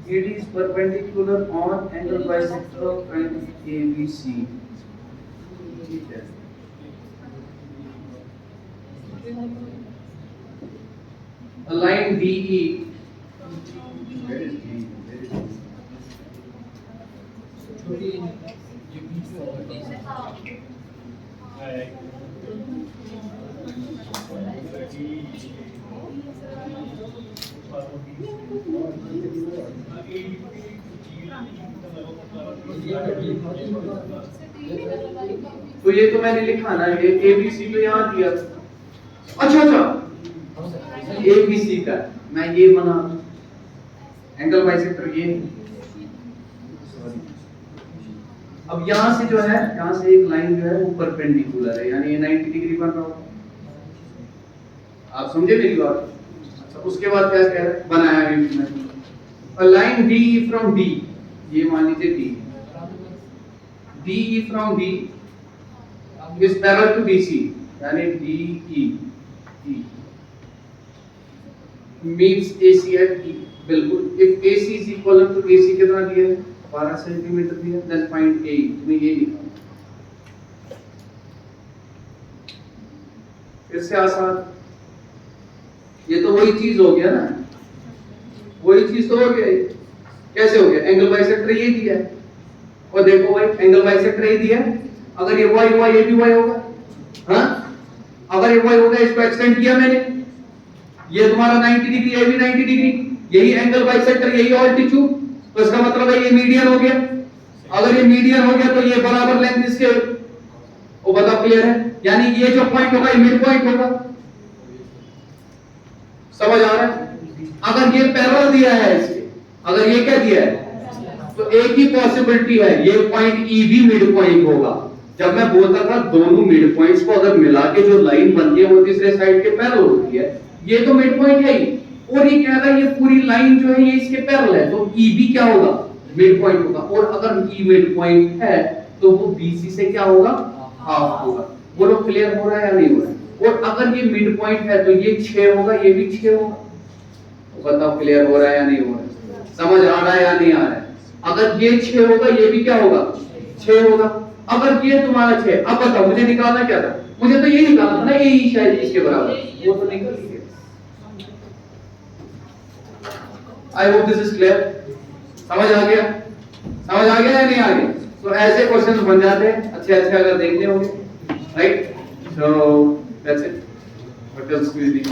AD is perpendicular on angle bisector of triangle ABC. ठीक है। a line DE तो ये तो मैंने लिखा ना, ये ABC तो यहाँ दिया। अच्छा ABC का मैं ये बना एंगल बाइसेक्टर ये। अब यहाँ से जो है, यहाँ से एक लाइन जो है वो परपेंडिकुलर है, यानी ये 90 डिग्री बन रहा होगा। आप समझे मेरी बात? अच्छा, उसके बाद क्या कह रहा है, बनाया है मैंने a line DE from D, ये मान लीजिए D, DE from D is parallel to BC, यानी DE meets AC at E, बिल्कुल। if AC is equal to AC कितना दिया है, 12 सेंटीमीटर दिया, then find AE, तुम्हें ये लिखा। फिर से आसान, ये तो वही चीज हो गया ना, वही चीज तो हो गया। कैसे हो गया, एंगल बाइसेक्टर ये दिया है, और देखो भाई एंगल बाइसेक्टर ये दिया है, अगर ये y हुआ ये भी y होगा, हाँ अगर ये y होगा, इसको एक्सटेंड किया मैंने, ये तुम्हारा 90 डिग्री, ये भी 90 डिग्री, यही एंगल बाइसेक्टर, यही ऑल्टीट्यूड, तो इसका मतलब है ये मीडियन हो गया। अगर ये मीडियन हो गया तो ये बराबर लेंथ इसके, वो बताओ क्लियर है, यानी ये जो पॉइंट होगा ये मिड पॉइंट होगा। समझ आ रहा है? अगर ये पैरेलल दिया है इसके, अगर ये क्या दिया है, तो एक ही पॉसिबिलिटी है, ये पॉइंट ई भी मिड पॉइंट होगा। जब मैं बोलता था दोनों मिड पॉइंट्स को अगर मिला के जो लाइन बनती है वो तीसरे साइड के पैरेलल होती है, ये तो मिड पॉइंट है ही, और ये कह रहा है ये पूरी लाइन जो है ये इसके पैरेलल है, तो ई भी क्या होगा, मिड पॉइंट होगा। और अगर ई मिड पॉइंट है तो वो बीसी से क्या होगा, हाफ होगा। बोलो क्लियर हो रहा है या नहीं हो रहा है? और अगर ये मिड पॉइंट है तो ये 6 होगा, ये भी 6 होगा। बताओ क्लियर हो रहा है या नहीं हो रहा है, समझ आ रहा है या नहीं आ रहा है? अगर ये 6 होगा ये भी क्या होगा, 6 होगा। अगर ये तुम्हारा 6, अब बताओ मुझे निकालना क्या था, मुझे तो ये निकालना था ना, ये शायद इसके बराबर, वो तो निकल गया। I hope this is clear, समझ आ गया, समझ आ गया या नहीं आ गया? तो ऐसे क्वेश्चंस बन जाते हैं अच्छे अच्छे अगर देखने होंगे, right? So that's it, what else we need.